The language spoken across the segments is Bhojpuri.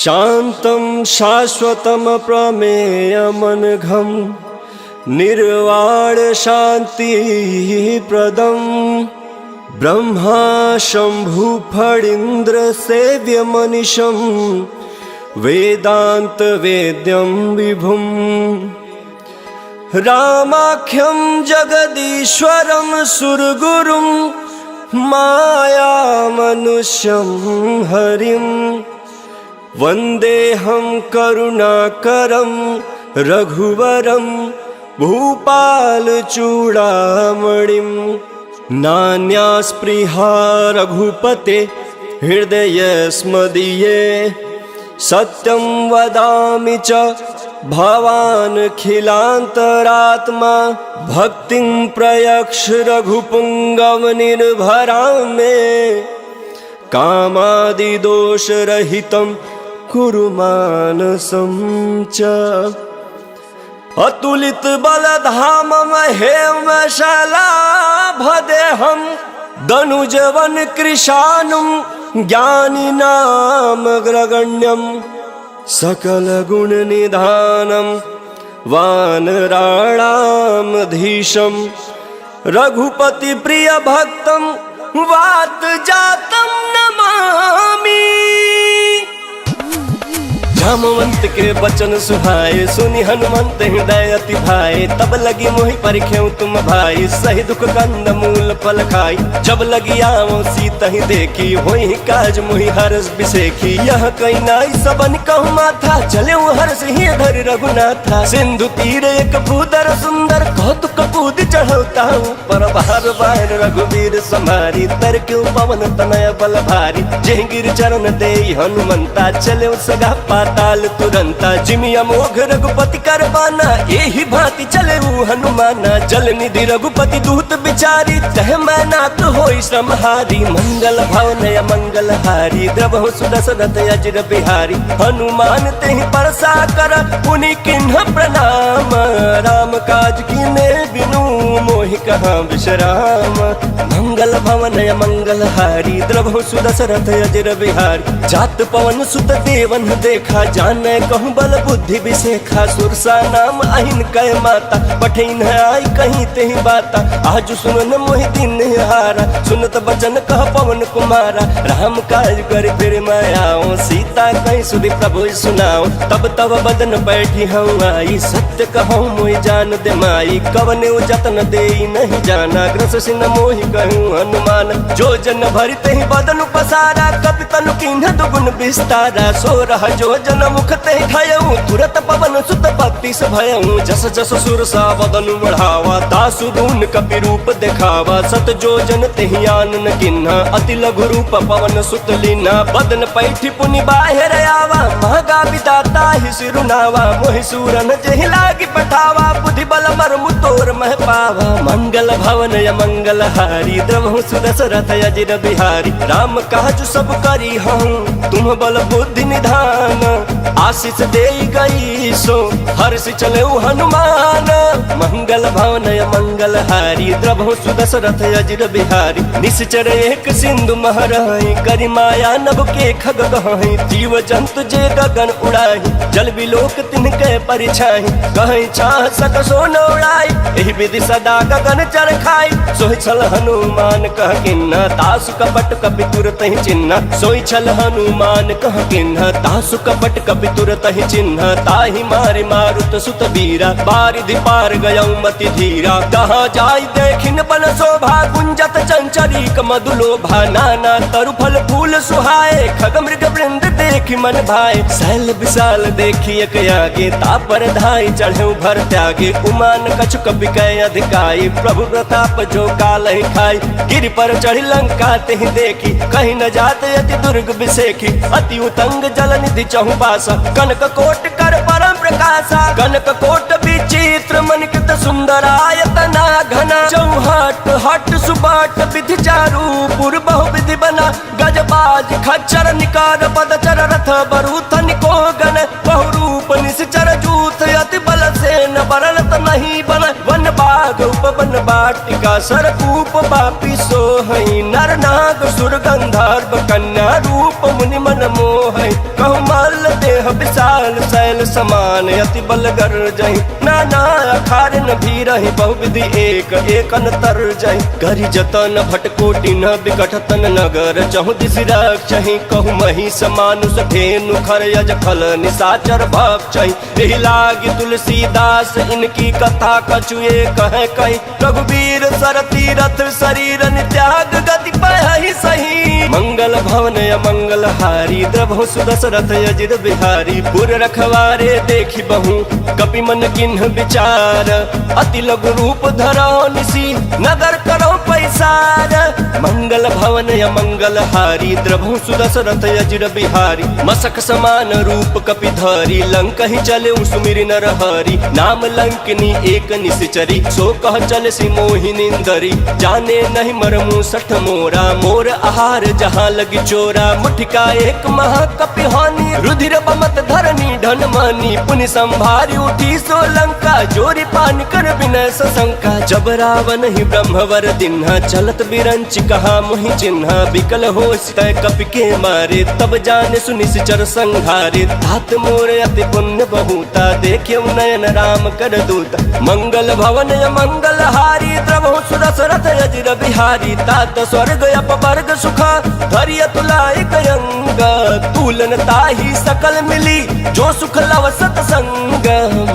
शान्तं शाश्वतं प्रमेयमनघं निर्वाण शान्तिप्रदं ब्रह्मा शम्भु फणीन्द्र सेव्यमनिशं वेदान्त वेद्यं विभुं रामाख्यं जगदीश्वरं सुरगुरुं मायामनुष्यं हरिं वन्देऽहं करुणाकरं रघुवरं भूपालचूडामणिं नान्यास्पृहा रघुपते हृदयस्मदीये सत्यं वदामि च भवानखिलान्तरात्मा भक्तिं प्रयक्ष रघुपुङ्गवनिर्भरां मे कामादिदोषरहितं कुरु मानसं च अतुलित बलधामं हेमशलाभदेहं दनुजवन कृशानुं ज्ञानिनामग्रगण्यं सकलगुणनिधानं वानराणामधीशं रघुपतिप्रियभक्तं वातजातं नमामि। जामवंत के बचन सुहाए सुनि हनुमंत हृदय अति भाए तब लगी मोहि परिख्यऊ तुम भाई सही दुख कंद मूल फल खाई जब लगी आवो सीता ही देखी होई काज मोहि हरस बिसेखी यह कई नाई सबन कहु माथा चले हर्ष ही धर रघुनाथा सिंधु तीर एक भूदर सुंदर कौतुक कूद चढ़ौता पर बार बार रघुवीर समारी तर क्यों पवन तनय बल भारी जय गिर चरण दे हनुमंता चले सगा ताल तुरंता जिमिया मोघ रघुपति करबाना यही भांति चले हनुमाना जल निधि रघुपति दूत बिचारी तह मैं नाथ होई श्रमहारी मंगल भवनय मंगल हारी द्रवहु सुदशरथ अजिर बिहारी हनुमान तेहि परसा कर पुनि किन्ह प्रणाम राम काज कीने बिनु मोहि कहाँ विश्राम मंगल भवनय मंगल हारी द्रवहु सुदशरथ अजिर बिहारी जात पवन सुत देवन देखा जाने कहूँ बल बुद्धि विशेखा सुरसा नाम अहिन कह माता पठिन आई कहीं तेहि बाता आज सुनन मोहि दिन हारा सुनत बचन कह पवन कुमारा राम काज कर फिर मैं आओ सीता कहीं सुधि प्रभु सुनाओ तब तब बदन बैठी हूँ आई सत्य कहूँ मोहि जान दे माई कवने जतन दे नहीं जाना ग्रस सिन मोहि कहूँ हनुमान जो जन भरि तेहि बदन पसारा कपि तनु किन्ह दुगुन विस्तारा सो रह जो जन मुखते खायऊ तुरत पवन सुत पत्ति से भयऊ जस जस सुर सा बदन बढ़ावा दासु दून कपि रूप दिखावा सत जो जन तेहि आनन किन्हा अति लघु रूप पवन सुत लीना बदन पैठी पुनि बाहिर आवा महगा विदाता ही सिरुनावा मोहि सूरन जेहि लागी पठावा बुद्धि बल मर्मु तोर मह पावा मंगल भवन य मंगल हारी द्रवहु सुदशरथ अजिर बिहारी राम काज सब करी हूँ तुम बल बुद्धि निधान आशीष दे गई सो हर्ष चले हनुमान मंगल भवनय मंगल हारी द्रवहु सुदशरथ अजिर बिहारी निश्चर एक सिंधु महरहि करि माया नभ के खग गहहि जीव जंतु जे गगन उड़ाहि जल बिलोक तिनके परिछाहि कहीं चाह सक सो न उड़ाई एहि विधि सदा गगन चर खाई सोहि छल हनुमान कह किन्ना तासु कपट कपि तुरत ही चिन्ह सोहि छल हनुमान कह किन्ना तासु कपट कपि तुरत ही चिन्ह ताहि मारे मारुत सुत वीरा बारिधि पार गयऊ मति धीरा कहाँ जाई देखिन बन शोभा गुंजत चंचरीक मधुलोभा नाना तरु फल फूल सुहाए खग मृग वृंद देखि मन भाए शैल विशाल देखी एक आगे तापर धाई चढ़े भर त्यागे उमान कछु कपि कह अधिकाई प्रभु प्रताप जो काल ही खाई गिर पर चढ़ी लंका तेहि देखी कहीं न जाते अति दुर्ग बिसेखी अति उतंग जल निधि चहु पासा कनक कोट कर परम प्रकाशा कनक कोट विचित्र मनिकृत सुंदरायतना घना चौहट हट सुबाट विधि चारु पुर बहु विधि बना गजबाज खच्चर निकार पदचर रथ बरूथ निको गण बहु रूप निश्चर जूथ अति बल से न बरलत नहीं बन वन बाघ उपवन बाटिका सरकूप बापी सोहई नर नाग सुर गंधर्व कन्या रूप मुनि मन मोहई कहु मल्ल देह विशाल शैल समान अति बल गर जही नाना अखार न भी रही बहुविधि एक एक अंतर जही करी जतन भटकोटि न बिकट तन नगर चहु दिस रक्षहि कहु मही समानुष धेनु खर यज फल निशाचर भक्षहि एहि लागी तुलसीदास इनकी कथा कछुए कहे कही रघुवीर सर तीरथ शरीर त्याग गति पहि सही मंगल भवन मंगल हारी द्रभु सुदशरथ अजिर बिहारी पुर रखवारे देखी बहु कपि मन किन्ह विचार अति लघु रूप धरो निसी नगर करो पैसार मंगल भवन मंगल हारी द्रभु सुदशरथ अजिर बिहारी मसक समान रूप कपि धरी लंक ही चले सुमिरि नर हरि नाम लंकिनी एक निश्चरी सो कह चल सी मोहिनींदरी जाने नहीं मरमु सठ मोरा मोर आहार जहाँ लगी चोरा मुठिका एक महाकपि हानि रुधिर बमत धरनी धन मानी पुनि संभारी उठी सोलंका जोरी पान कर विनय सशंका जब रावण ही ब्रह्मवर दिन्हा चलत बिरंच कहा मोहि चिन्हा बिकल हो तय कपि के मारे तब जाने सुनिश्चर संहारे तात मोर अति पुण्य बहुता देखे नयन राम कर दूता मंगल भवन मंगल हारी द्रभु सुदशरथ अजिर बिहारी तात स्वर्ग अपवर्ग सुखा धरिय तुलाय कयंग तुलन ताही सकल मिली जो सुख लव सतसंग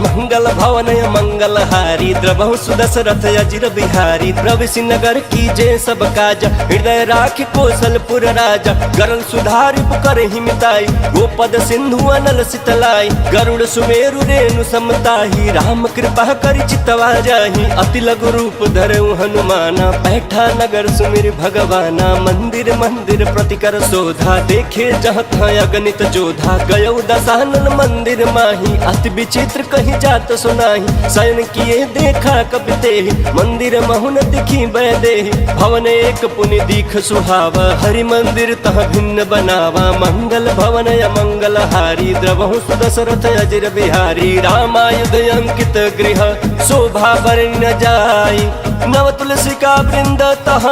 मंगल भवन मंगल हारी द्रभु सुदशरथ अजिर बिहारी प्रविश नगर की जय सब काज हृदय राख कौशलपुर राजा गरल सुधारि पुकर हिमिताई गोपद सिंधु अनल सितलाई गरुड़ सुमेरु रेणु समताही राम कृपा कर चितवा जाही अति लघु रूप धरऊ हनुमाना बैठा नगर सुमिर भगवाना मंदिर मंदिर प्रतिकर शोधा देखे जहाँ अगणित जोधा गयो दशानन मंदिर माही अति विचित्र कहीं जात सुनाही शयन किए देखा कपिते मंदिर महुन दिखी बैदेही भवन एक पुनि दीख सुहावा हरि मंदिर तह भिन्न बनावा मंगल भवन मंगल हारी द्रभु सुदशरथ अजिर बिहारी रामायुध अंकित गृह शोभा बरन जाई नव तुलसी का वृंद तह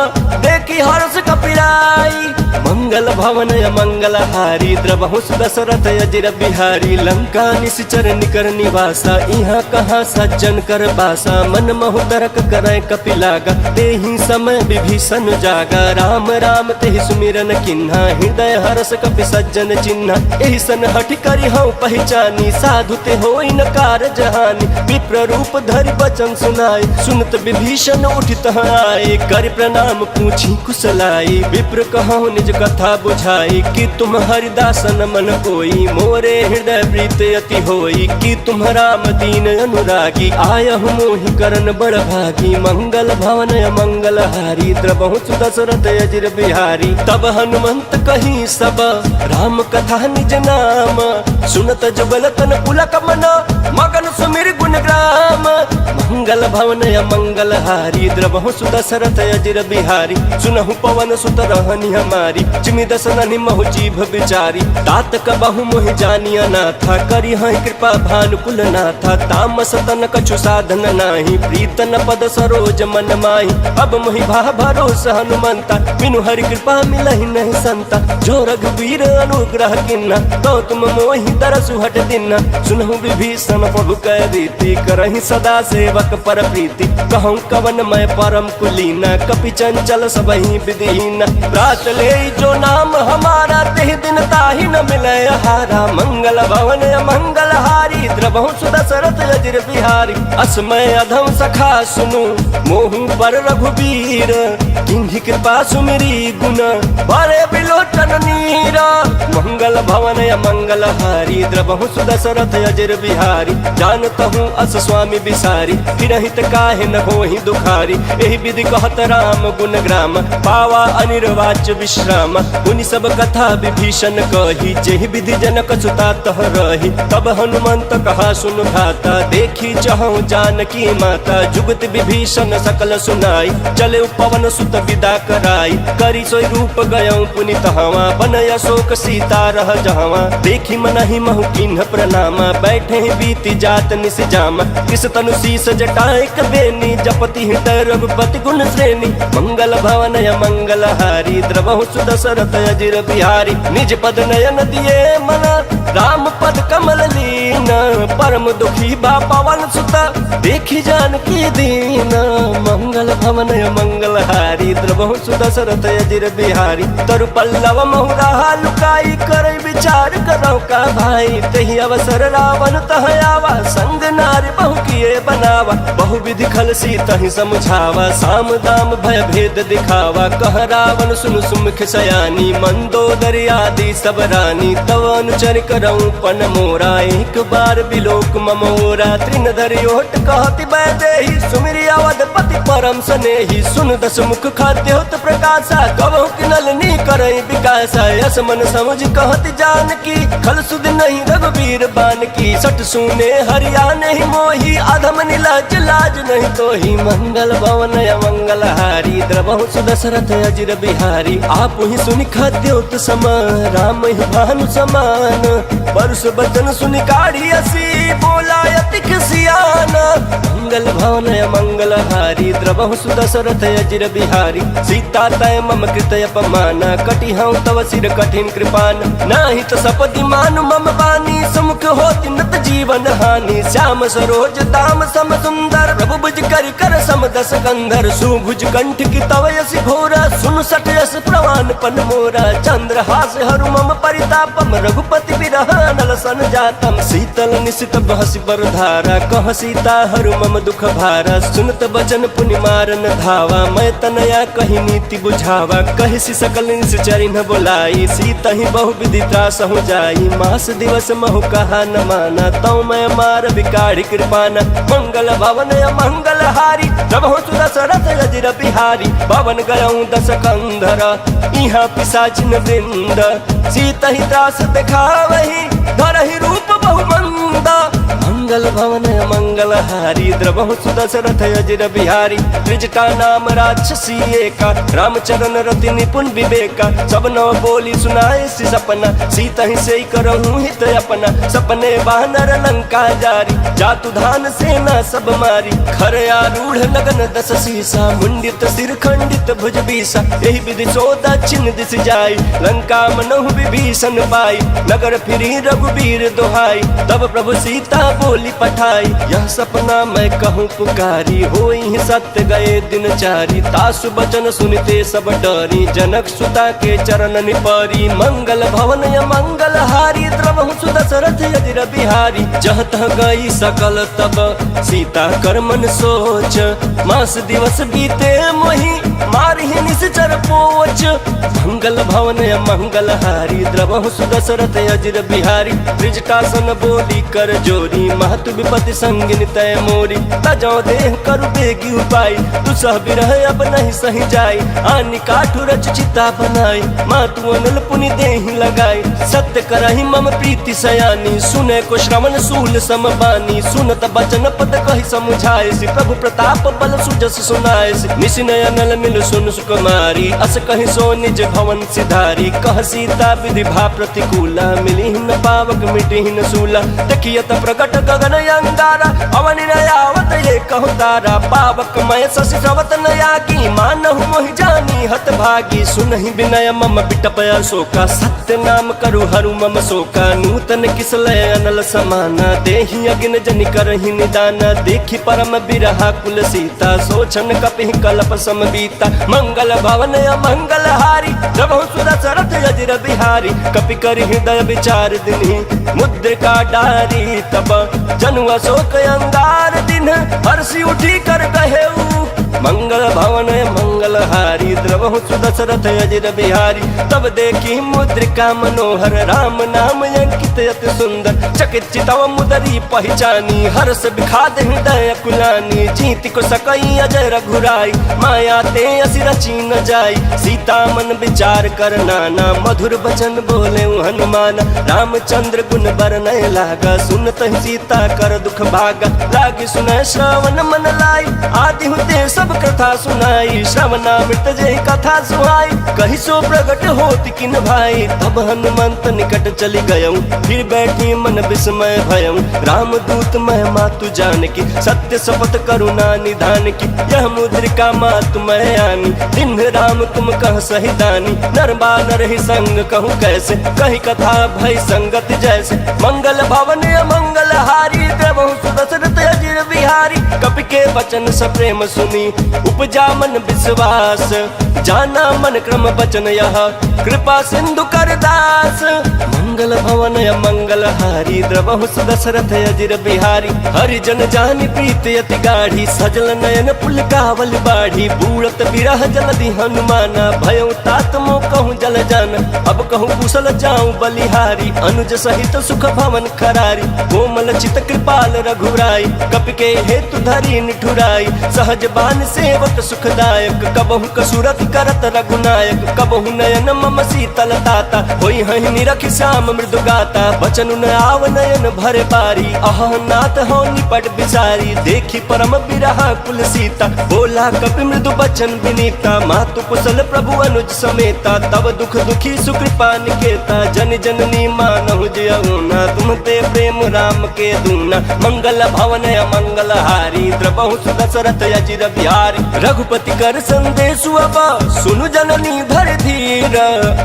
देखी हर्ष कपिराई मंगल भवन मंगल हारी द्रभु सुदशरथ अजिर बिहारी लंका निश्चर निकर निवासा यहाँ कहाँ सज्जन कर बासा मन महु तरक करे कपिलागा तेहि समय विभीषण जागा राम राम तेहि सुमिरन किन्हा हृदय हरस कपि सज्जन चिन्हा एहि सन हठ करि हूँ पहचानी साधु ते होई न कार जहानी विप्र रूप धरि बचन सुनाई सुनत विभीषण उठित आए कर प्रणाम पूछी कुशलाई विप्र कहूँ निज कथा बुझाई कि तुम हरिदासन मन कोई मोरे हृदय प्रीत अति होई कि तुम राम दीन अनुरागी आयहु मोहि करन बड़ भागी मंगल भवन मंगल हारी द्रभु सुदशरथ अजिर बिहारी तब हनुमंत कही सब राम कथा निज नाम सुनत जुगल तन पुलक मन मगन सुमिर गुण ग्राम मंगल भवन मंगल हारी द्रभु सुदशरथ अजिर बिहारी सुनहु पवन सुत रहनी हमारी चिमि दसननि महु जीभ बिचारी तात कबहु मोहि जानिया नाथा करी हई कृपा भानुकुल नाथा तामस तन कछु साधन नाही प्रीतन पद सरोज मन माही अब मोहि भा भरोस हनुमंता बिनु हरि कृपा मिलहि नहीं संता जो रघुवीर अनुग्रह किन्ना तो तुम मोहि तरसु हट दिना सुनहु विभीषण प्रभु कह रीति करहि सदा सेवक पर प्रीति कहूँ कवन मैं परम कुलीना कपि चंचल सबहि विधिहीना प्रात ले जो नाम हमारा तेहि दिन ताहि न मिले हारा मंगल भवन मंगल हारी द्रभु सुदशरथ अजिर बिहारी अस्मय अधम सखा सुनु मोहु पर रघुवीर किन्हि कृपा सुमिरी गुण बड़े बिलोचन नीरा मंगल भवन मंगल हारी द्रभु सुदशरथ अजिर बिहारी जानतहु अस स्वामी बिसारी फिरहित काहे न होहि दुखारी एहि विधि कहत राम गुण ग्राम पावा अनिर्वाच्य विश्राम उनि सब कथा विभीषण कही जेहि विधि जनक सुता तह रही तब हनुमंत कहा सुन भाता देखी चहु जानकी माता जुगत विभीषण सकल सुनाई चले पवन सुत विदा कराई करी सोई रूप गयौ पुनित हवा बनय अशोक सीता रह जहवा देखी मनहि महु किन्ह प्रणामा बैठे बीति जात निस जामा किस तनु शीस जटाएक बेनी जपति हृदय रघुपति गुण श्रेणी मंगल भवन मंगल हारी द्रभु सुदशरथ अजिर बिहारी निज पद नयन दिए मना राम पद परम दुखी बा पवन सुत देखी जानकी दीन मंगल भवन मंगल हारी द्रवहु सुदशरथ अजिर बिहारी तरु पल्लव महुरा लुकाई कर विचार करो का भाई तही अवसर रावण तह आवा संग नारी बहु किए बनावा बहु विधि खल सी तही समझावा साम दाम भय भेद दिखावा कह रावण सुन सुमुख सयानी मंदोदरी आदि सब रानी तव अनुचर करऊं पन मोरा एक बार बिलोक ममोरा तृण धरि ओट कहति बैदेही सुमिरि अवधपति परम सनेही सुन दस मुख खाद्य होत प्रकाशा कबहु किनलनी करई विकासा यस मन समझ कहति जानकी खल सुध नहीं रघुबीर बान की सट सुने हरिया नहीं मोही अधम नीलाज लाज नहीं तो ही मंगल भवन मंगल हारी द्रवहु सुदशरथ अजिर बिहारी आप ही सुनि खाद्योत सम राम ही भानु समान परुष बचन सुनि काढ़ी असी बोला अति सियान मंगल भवन मंगल हारी द्रवहु सुदशरथ अजिर बिहारी सीता तय मम कृत अपमान कटि हूँ तव सिर कठिन कृपान नाही तो सपति मान मम बानी समुख होति नत जीवन हानि श्याम सरोज दाम सम सुंदर प्रभु भुज कर कर सम दस कंधर सुभुज कंठ की तव यसी घोरा सुन सट यस प्रवान पन मोरा चंद्र हास हरु मम परितापम रघुपति बिरह नल सन जातम शीतल निशित बहसी बरधारा कह सीता हरु मम दुख भारा सुनत बचन पुनि मारन धावा मैं तनया कही नीति बुझावा कहि सी सकल निश्चरि न बोलाई सीता ही बहु विधि त्रास हो जाई मास दिवस महु कहा न माना तौ मैं मार बिकाढ़ी कृपाना मंगल भवन मंगल हारी प्रभु सुदशरथ अजिर बिहारी पवन गयऊं दस कंधर इहाँ पिशाचिन वृंद सीता ही त्रास दिखावही धरहि रूप बहुमंदा मंगल भवन मंगल हारी द्रवहु सुदशरथ अजिर बिहारी त्रिजटा नाम राक्षसी एका रामचरण रति निपुण विवेका सब नव बोली सुनाए सी सपना सीता ही से करहूँ हित अपना सपने बानर लंका जारी जातु धान सेना सब मारी खर आरूढ़ लगन दस सीसा मुंडित सिर खंडित भुज बीसा यही विधि सो दक्षिण दिश जाई लंका मनहु विभीषण पाई नगर फिरी रघुबीर दोहाई तब प्रभु सीता बोली पठाई यह सपना मैं कहूँ पुकारी होई सत्य गए दिन चारी तासु बचन सुनते सब डरी जनक सुता के चरण निपरी मंगल भवन मंगल हारी द्रवहु सुदशरथ अजिर बिहारी जह तह गई सकल तब सीता कर मन सोच मास दिवस बीते मोही मारहि निश्चर पोच मंगल भवन मंगल हारी द्रवहु सुदशरथ अजिर बिहारी त्रिजटासन बोली कर जोरी महतु विपति संगिन तय मोरी तजो देह करु बेगी उपाय दुसह बिरह अब नहीं सही जाई आनि काठु रच चिता बनाई मातु अनल पुनि देहि लगाई सत्य करहि मम प्रीति सयानी सुने को श्रवण सूल सम बानी सुनत बचन पद कहि समुझाए सि प्रभु प्रताप बल सुजस सुनाए सि निशिनय अनल मिल सुन सुकुमारी अस कहि सो निज भवन सिधारी कह सीता विधि भा प्रतिकूला मिली न पावक मिटी न सूला देखियत प्रकट गगन अंगारा अवनि नयावत ये कहु तारा पावक मय शशि श्रवत नयागी मानहु मोहि जानी हत भागी सुनहि विनय मम बिटप अशोका सत्य नाम करु हरु मम शोका नूतन किसलय अनल समाना देहि अगिन जनि करहि निदाना देखि परम बिरहा कुल सीता सोचन कपिहि कल्प समबीता मंगल भवन मंगल हारी प्रभु सुदशरथ अजिर बिहारी कपि कर हृदय विचार दिनहि मुद्रिका डारी तब जनु अशोक अंगार दिन हर्षि उठी कर कहेऊ मंगल भवन मंगल हारी द्रवहु सुदशरथ अजिर बिहारी तब देखी मुद्रिका मनोहर राम नाम अंकित अति सुंदर चकित चितव मुदरी पहचानी हर्ष विखाद हृदय कुलानी जीत को सकई अजय रघुराई माया ते असि रची न जाई सीता मन विचार कर नाना मधुर बचन बोले हनुमान रामचंद्र गुण बरनय लागा सुनत सीता कर दुख भागा लागी सुनय श्रवण मन लाई आदि हुते सब कथा सुनाई श्रवणामृत जय कथा सुहाई कही सो प्रगट होत किन भाई तब हनुमंत निकट चली गयऊं फिर बैठी मन विस्मय भयऊं रामदूत मैं मातु जान की सत्य शपथ करुणा निधान की यह मुद्रिका मातु मैं आनी दिन राम तुम कह सही दानी नर बानर ही संग कहूँ कैसे कही कथा भई संगत जैसे मंगल भवन मंगल हारी द्रवहु सुदशरथ अजिर बिहारी। कपि के वचन स प्रेम सुनी उपजा मन विश्वास, जाना मन क्रम वचन यह कृपा सिंधु कर दास। मंगल भवन मंगल हारी द्रवहु सुदशरथ अजिर बिहारी। हरिजन जानि प्रीति अति गाढ़ी, सजल नयन पुलकावल बाढ़ी। बूढ़त बिरह जलधि हनुमाना, भयउ तात मो कहूँ जल जाना। अब कहूँ कुशल जाऊँ बलिहारी, अनुज सहित सुख भवन खरारी। कोमल चित कृपाल रघुराई, कपि के हेतु धरी निठुराई। सहज बान सेवक सुखदायक, कबहु कसुरत करत रघुनायक। कबहु नयन मम शीतल ताता, होई हहि निरखि श्याम मृदु गाता। बचन न आव नयन भरे बारी, अह नाथ हो निपट बिसारी। देखी परम बिरहा कुल सीता, बोला कपि मृदु बचन विनीता। मातु कुशल प्रभु अनुज समेता, तब दुख दुखी सुकृपा निकेता। जन जननी मानहु जयउना, तुम ते प्रेम राम के दूना। मंगल भवन मंगल हारी, द्रवहु सुदशरथ अजिर बिहारी। रघुपति कर संदेशु अब सुनु जननी धर धीर।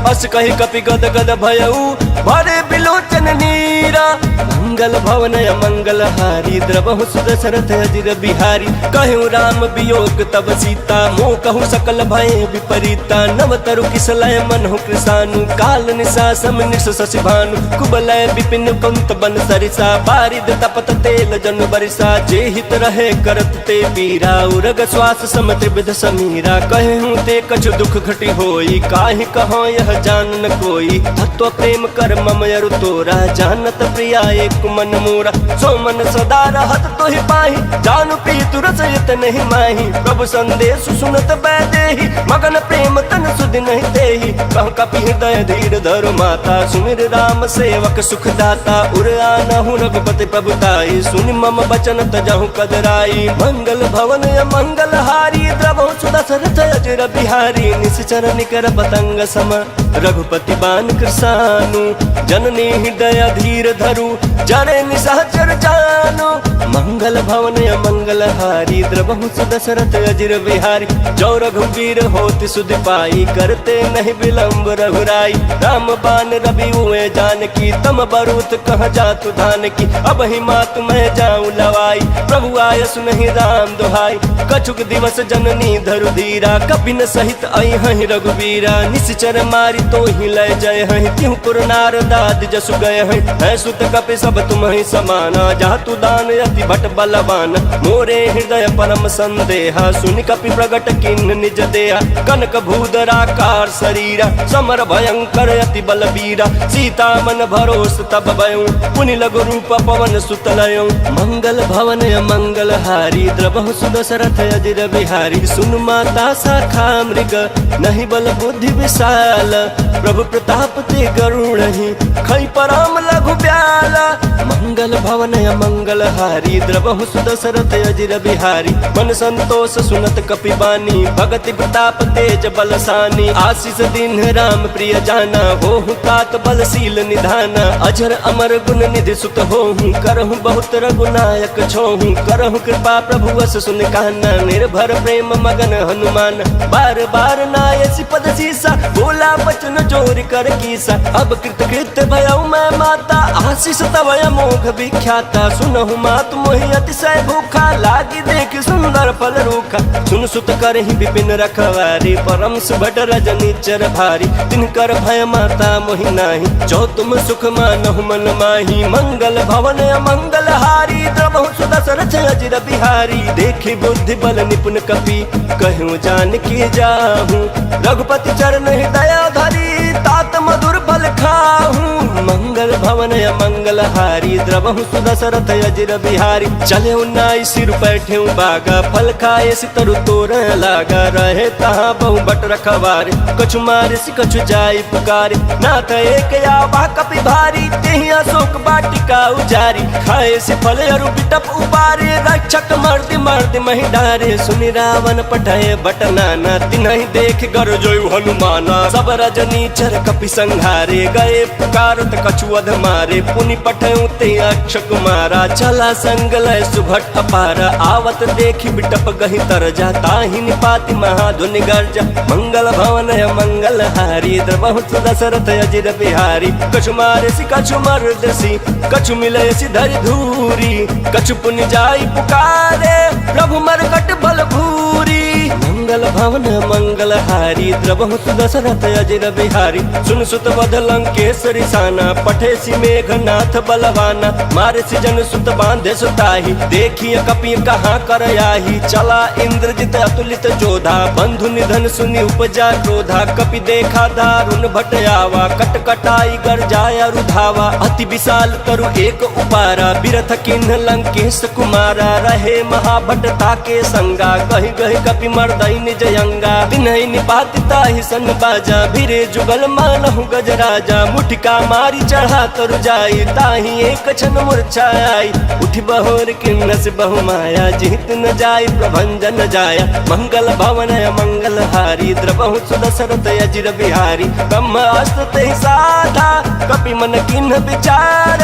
अस कहि कपि गद गद भयउ भरे बिलोचन नीरा। मंगल भवन मंगल हारी, द्रवहु सुदशरथ अजिर बिहारी। कहु राम वियोग तब सीता, मोह कहु सकल भय विपरीता। नव तरु किसलय मनहु कृसानु, काल निशा सम निश शशि भानु। कुबलय विपिन पंत बन सरिसा, बारिद तपत तेल जन बरिसा। जे हित रहे करत ते पीरा, उरग श्वास सम त्रिविध समीरा। कहूँ ते कछु दुख घटी होई, काहि कहो यह जान न कोई। तत्व प्रेम कर मम अरु तोरा, जानत प्रिया एक मन मोरा। सो मन सदा रहत तोहि पाहि, जानु प्रीतु रसयत नहीं माही। प्रभु संदेश सुनत बैदेहि, मगन प्रेम तन सुधि नहीं देहि। कह कपि हृदय धीर धरु माता, सुमिर राम सेवक सुख दाता। उर आनहु रघुपति प्रभुताई, सुनि मम बचन तजहु कदराई। मंगल भवन मंगल हारी, द्रवहु सुदशरथ अजिर बिहारी। निश्चर निकर पतंग सम, रघुपति बान कृसानु। जननी हृदय धीर धरु, जरे निशाचर जानु। मंगल भवन मंगल हारी, द्रवहु सुदशरथ अजिर बिहारी। जो रघुवीर होति सुधि पाई, करते नहीं विलंब रघुराई। राम बान रवि हुए जानकी, तम बरूत कह जातु धान की। अब ही मात मैं जाऊं लवाई, प्रभु आय सुनहि राम दुहाई। कछुक दिवस जननी धरु धीरा, कपि न सहित आई हहि रघुवीरा। निश्चर मारी तो ही लय जय हहि, तिहु पुर नारदाद जसु गए हहि। है सुत कपि सब तुम ही समाना, जहाँ तु दान अति भट बलवान। मोरे हृदय परम संदेहा, सुनि कपि प्रगट किन्न निज देहा। कनक भूधराकार शरीरा, समर भयंकर अति बलबीरा। सीता मन भरोस तब भयउ, पुनि लघु रूप पवन सुत लयउ। मंगल भवन मंगल हारी, द्रवहु सुदशरथ अजिर बिहारी। सुन माता शाखा मृग, नहीं बल बुद्धि विशाल। प्रभु प्रताप ते गरुड़हि, खै परम लघु ब्याला। मंगल भवन मंगल हारी, द्रवहु सुदशरथ अजिर बिहारी। मन संतोष सुनत कपि बानी, भगति प्रताप तेज बलसानी। आशीष दीन राम प्रिय जाना, होहु तात बलशील निधाना। अजर अमर गुण निधि सुत होहु, करहु बहुत रघुनायक छोहु। करहु कृपा प्रभु वस सुन काना, निर्भर प्रेम मगन हनुमान। बार बार नायसी पद सीसा, बोला बचन जोर कर कीसा। अब कृत कृत भयउ मैं माता, आशीष तव अमोघ विख्याता। सुनहु मात मोहि अतिशय भूखा, लागी देख सुंदर फल रूखा। सुन सुत करहि विपिन रखवारी, परम सुभट रजनीचर भारी। तिनकर भय माता मोहि नाही, जो तुम सुख मानहु मन माही। मंगल भवन मंगल हारी, द्रवहु सुदशरथ अजिर बिहारी। देखी बुद्धि बल निपुण कपि, कहूँ जान की जाहूँ। रघुपति चरण हृदय धरी, तात मधुर फल खाहूँ। मंगल भवन मंगल हारी, द्रवहु सुदशरथ अजिर बिहारी। चले उन्नाई सिर बैठे बागा, फल खाए सितरु तोर लागा। रहे तहाँ बहु बट रखवारे, कछु मारे सि कछु जाई पुकारे। नाथ एक आवा कपि भारी, तेहि अशोक वाटिका उजारी। खाए से फल अरु बिटप उबारे, रक्षक मर्द मर्द महि डारे। सुनि रावण पठाए बट नाना, तिन्हि देख गरजोयु हनुमाना। सब रजनीचर कपि संहारे, गए पुकारत कछु अध मारे। पुनि पठयु ते अक्ष कुमारा, चला संग लय सुभट अपारा। आवत देखि बिटप गहि तरजा, ताहि निपाति महाधुनि गर्जा। मंगल भवन मंगल हारी, द्रवहु सुदशरथ अजिर बिहारी। कछु मारे सि कछु मर्द सी, कछु मिले सिधर धूरी, कछु पुण्य जाई पुकारे, प्रभु मरकट बल भूरी। मंगल भवन मंगल हारी, द्रवहु सुदशरथ अजिर बिहारी। सुन सुत वध लंकेश्वरी साना, पठे सी मेघनाथ बलवाना। मारे सी जन सुत बांधे सुताही, देखिए कपि कहाँ कर आही। चला इंद्रजित अतुलित जोधा, बंधु निधन सुनि उपजा क्रोधा। कपि देखा दारुण भट आवा, कट कटाई गर जाया रुधावा। अति विशाल तरु एक उपारा, बिरथ किन्ह लंकेश कुमारा। रहे महाभट ताके संगा, गहि गहि कपि मर्दई निज अंगा। तिन्हि निपाति ताहि सन बाजा, भिरे जुगल मानहु गजराजा। मुठिका मारी चढ़ा तरु जाई, ताहि एक क्षण मूर्छाई। उठि बहोर किन्नस बहु माया, जीत न जाय प्रभंजन जाया। मंगल भवन मंगल हारी, द्रवहु सुदशरथ अजिर बिहारी। ब्रह्मास्त्र तेहि साधा, कपि मन किन्ह विचार।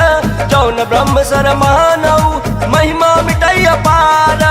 जौन ब्रह्म सर मानऊ, महिमा मिटई अपार।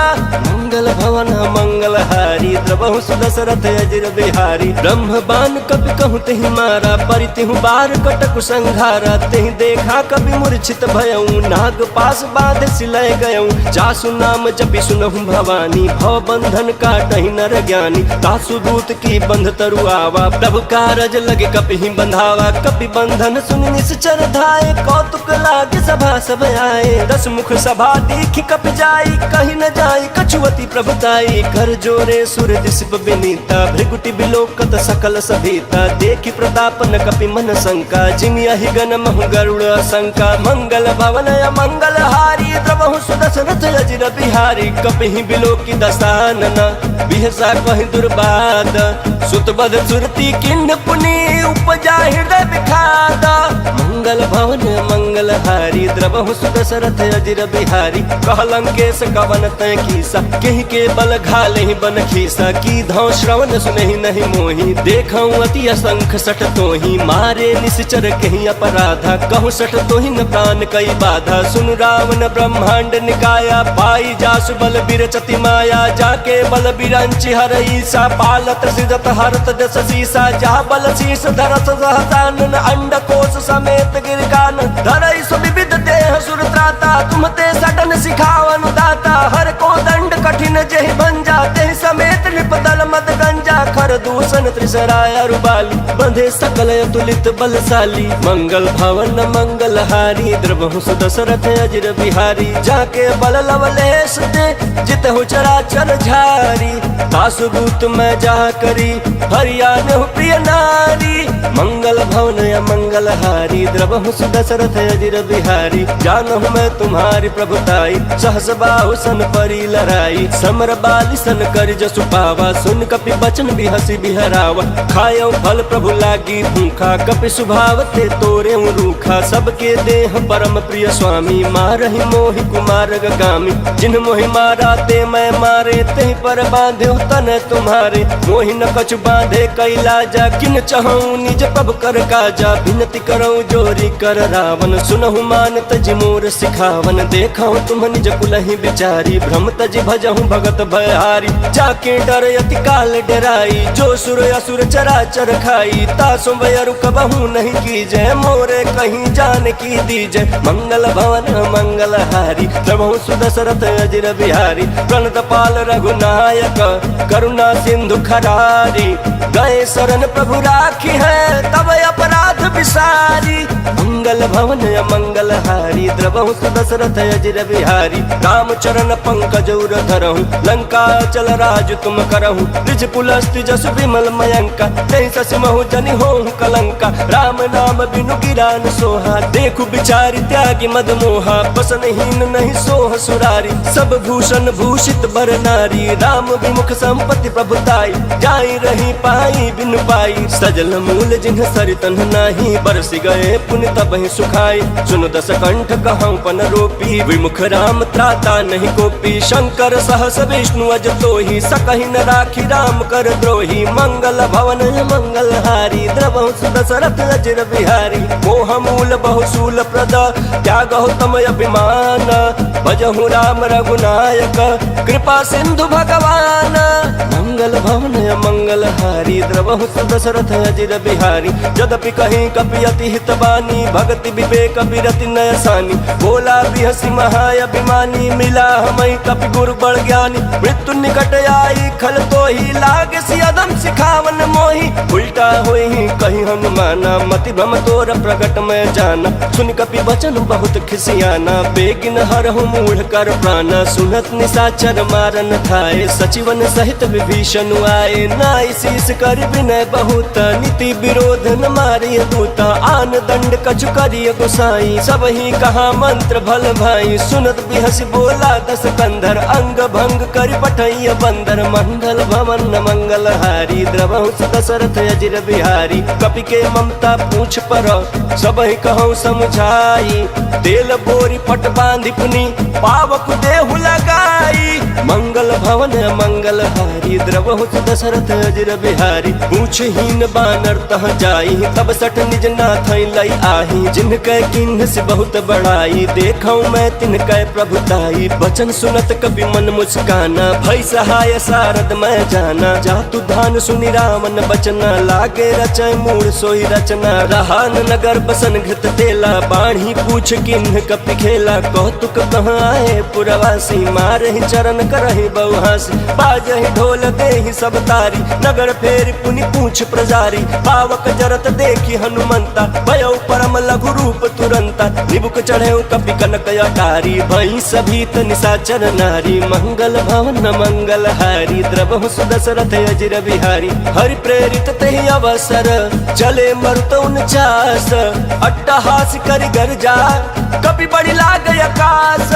मंगल भवन मंगल हारी, द्रवहु सुदशरथ अजिर बिहारी। ब्रह्म बान कपि कहूँ तेहि मारा, परितिहु बार कटकु संघारा। तेहि देखा कपि मूर्छित भयऊ, नाग पास बाध सिलय गयऊ। जासु नाम जपि सुनहु भवानी, भव बंधन काटहि नर ज्ञानी। तासु दूत की बंध तरु आवा, प्रभु कारज लगे कपि ही बंधावा। कपि बंधन सुनि निश्चर धाये, कौतुक लागे सभा सब आए। दस मुख सभा देखि कपि जाई, कहि न जाई कछुवती प्रभुताई। कर जोरे सुर दिसप विनीता, भृगुटि बिलोकत सकल सभीता। देखि प्रताप न कपि मन शंका, जिमि अहि गण महु गरुड़ शंका। मंगल भवन मंगल हारी, द्रवहु सुदशरथ अजिर बिहारी। कपि ही बिलोकि दसानन, बिहसा कहि दुर्बाद। सुत बध सुरती किन्ह पुनि, उपजा हृदय विखाद। मंगल भवन मंगल हारी, द्रवहु सुदशरथ अजिर बिहारी। कह लंकेश कवन तय कीसा, केहि के बल घाले बन खीसा। की धौ श्रवण सुनहि नहीं मोही, देखऊँ अति असंख सठ तोही। मारे निश्चर कहीं अपराधा, कहूँ सठ तोहि न प्राण कई बाधा। सुन रावण ब्रह्मांड निकाया, पाई जासु बल बिरचति माया। जाके बल बिरंचि हरई सा, पालत सृजत हरत दस सीसा। जा बल शीस धरस सहसानन, अंड कोश समेत गिरकान। धरई सो विविध देह सुर त्राता, तुम ते सडन सिखावन दाता। हर को दंड कठिन जेहि भंजा, तेहि समेत निपदल मद गंजा। खर दूषण त्रिसराय रुबाली, बंधे सकल अतुलित बलशाली। मंगल भवन मंगल हारी, द्रवहु सुदशरथ अजिर बिहारी। जाके बल लवलेश दे, जितहु चराचर झारी। तासु दूत मैं जा करी, हरियाणहु प्रिय नारी। मंगल भवन मंगल हारी, द्रवहु सुदशरथ अजिर बिहारी। जानहु मैं तुम्हारी प्रभुताई, सहस बाहु सन परी लड़ाई। समर बाली सन कर जसु पावा, सुन कपि बचन बिहसी बिहरावा। खायो फल प्रभु लागी भूखा, कपि स्वभाव ते तोरे रूखा। सबके देह परम प्रिय स्वामी, मारहि मोहि कुमार गामी। जिन मोहि मारा ते मैं मारे, तेहि पर बांधे तन तुम्हारे। मोहि न कछु बांधे कैलाजा, किन चहऊँ निज प्रभु कर काजा। विनती करऊँ जोरी कर रावण, सुनहु मान तजि मोर सिखावन। देखऊँ तुम निज कुलहि विचारी, भ्रम तजि भजहु भगत भयहारी। जाके डर अति काल डराई, जो सुर असुर चराचर खाई। तासु बयरु कबहु नहीं कीजय, मोरे कहीं जान की दीजय। मंगल भवन मंगल हारी, द्रवहु सुदशरथ अजिर बिहारी। प्रणत पाल रघुनायक, करुणा सिंधु खरारी। गए शरण प्रभु राखी है, तब अपराध विसारी। मंगल भवन मंगल हारी, द्रवहु सुदशरथ अजिर बिहारी। राम चरण पंकज उर धरहु, लंका चल राज तुम करहु। निज पुलस्त्य जसु विमल मयंका, तेहि ससि महु जनि होहु कलंका। राम नाम बिनु गिरा न सोहा, देखु बिचारि त्यागी मद मोहा। बसनहीन नहीं सोह सुरारी, सब भूषण भूषित बर नारी। राम विमुख संपत्ति प्रभुताई, जाई रही पाई बिनु पाई। सजल मूल जिन्ह सरितन नाही, बरसि गए पुनि तबहि सुखाई। सुन दस कंठ कहऊँ पन रोपी, विमुख राम त्राता नहीं कोपी। शंकर सहस विष्णु अज तोहि, सकहि न राखी राम कर द्रोही। तोही मंगल भवन मंगल हारी द्रवहु दशरथ अजिर बिहारी मोह मूल बहुशूल प्रद त्याग तम अभिमान भजहु राम रघुनायक कृपा सिंधु भगवान मंगल भवन मंगल हारी द्रवहु दशरथ अजिर बिहारी यद्यपि कहीं कपि अति हितबानी भक्ति विवेक विरति नयसानी बोला बिहसी महाअभिमानी मिला हमें कपि गुरु बड़ ज्ञानी मृत्यु निकट आई खल तो ही लागे सियदम सिखावन मोही उल्टा होई कहीं हनुमाना मति भ्रम तोर प्रगट में जाना सुन कपि वचन बहुत खिसियाना बेगिन हरहु मूढ़ कर प्राणा सुनत निशाचर मारन थाए सचिवन सहित विभीषण आए नाई शीस कर विनय बहुत नीति विरोध न मारिय दूता आन दंड कछु करिय गोसाई सब ही कहा मंत्र भल भाई सुनत बिहस बोला दस कंधर अंग भंग कर पठैय बंदर मंगल भवन मंगल हारी द्रवहु दशरथ अजिर बिहारी कपि के ममता पूछ पर सब ही कहूँ समझाई तेल बोरी पट बांधि पुनि पावक देहु लगाई मंगल भवन मंगल हारी द्रवहु दशरथ अजिर बिहारी पूछहीन बानर तह जाई तब सठ निज नाथ लई आही जिनके किन्ह से बहुत बड़ाई देखऊं मैं तिनके प्रभुताई बचन सुनत कपि मन मुस्काना भई सहाय सारद मैं जाना जातु धान सुनि रामन बचना लागे रचय मूल सोई रचना रहान नगर बसन घृत तेला बाढ़ी पूछ किन्ह कपि खेला कौतुक कहाँ आए पुरवासी मारहि चरण करहि बहुहासी बाजहि ढोल देहि सब तारी नगर फेर पुनि पूछ प्रजारी पावक जरत देखी हनुमंता भयो परम लघु रूप तुरंता निबुक चढ़े कपि कनक अटारी भई सभीत निशाचर नारी मंगल भवन मंगल हारी द्रवहु दशरथ अजिर बिहारी हरि प्रेरित तेहि अवसर चले मरुत 49 अट्टहास करि गर्जा कपि बड़ी लाग आकाश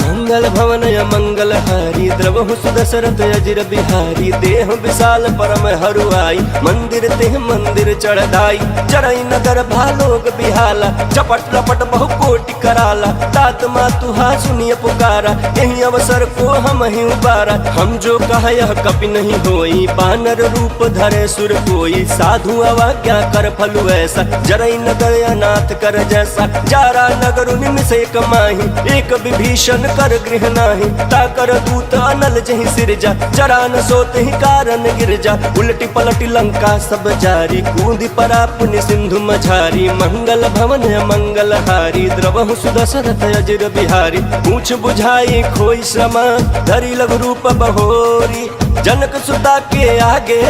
मंगल भवन मंगल हारी द्रवहु दशरथ अजिर बिहारी देह विशाल परम हरुआई मंदिर तेह मंदिर चढ़ाई चरई नगर भालोग बिहाला चपट लपट बहु कोटि कराला तात मातुहा सुनिय पुकारा यही अवसर को हम ही उबारा हम जो कहा यह कपि नहीं होई बानर रूप धरे सुर कोई साधु अवज्ञा कर फलु ऐसा जरई नगर अनाथ कर जैसा जारा नगर निमिषे कमाही एक विभीषण कर गृह नाही ताकर दूत अनल जहि सिरजा जरा न सोते ही कारण गिरजा उलटी पलटी लंका सब जारी कूदी परा पुनि सिंधु मझारी मंगल भवन मंगल हारी द्रवहु दशरथ अजिर बिहारी पूछ बुझाई खोई श्रमा धरी लघु रूप बहोरी जनक सुता के आगे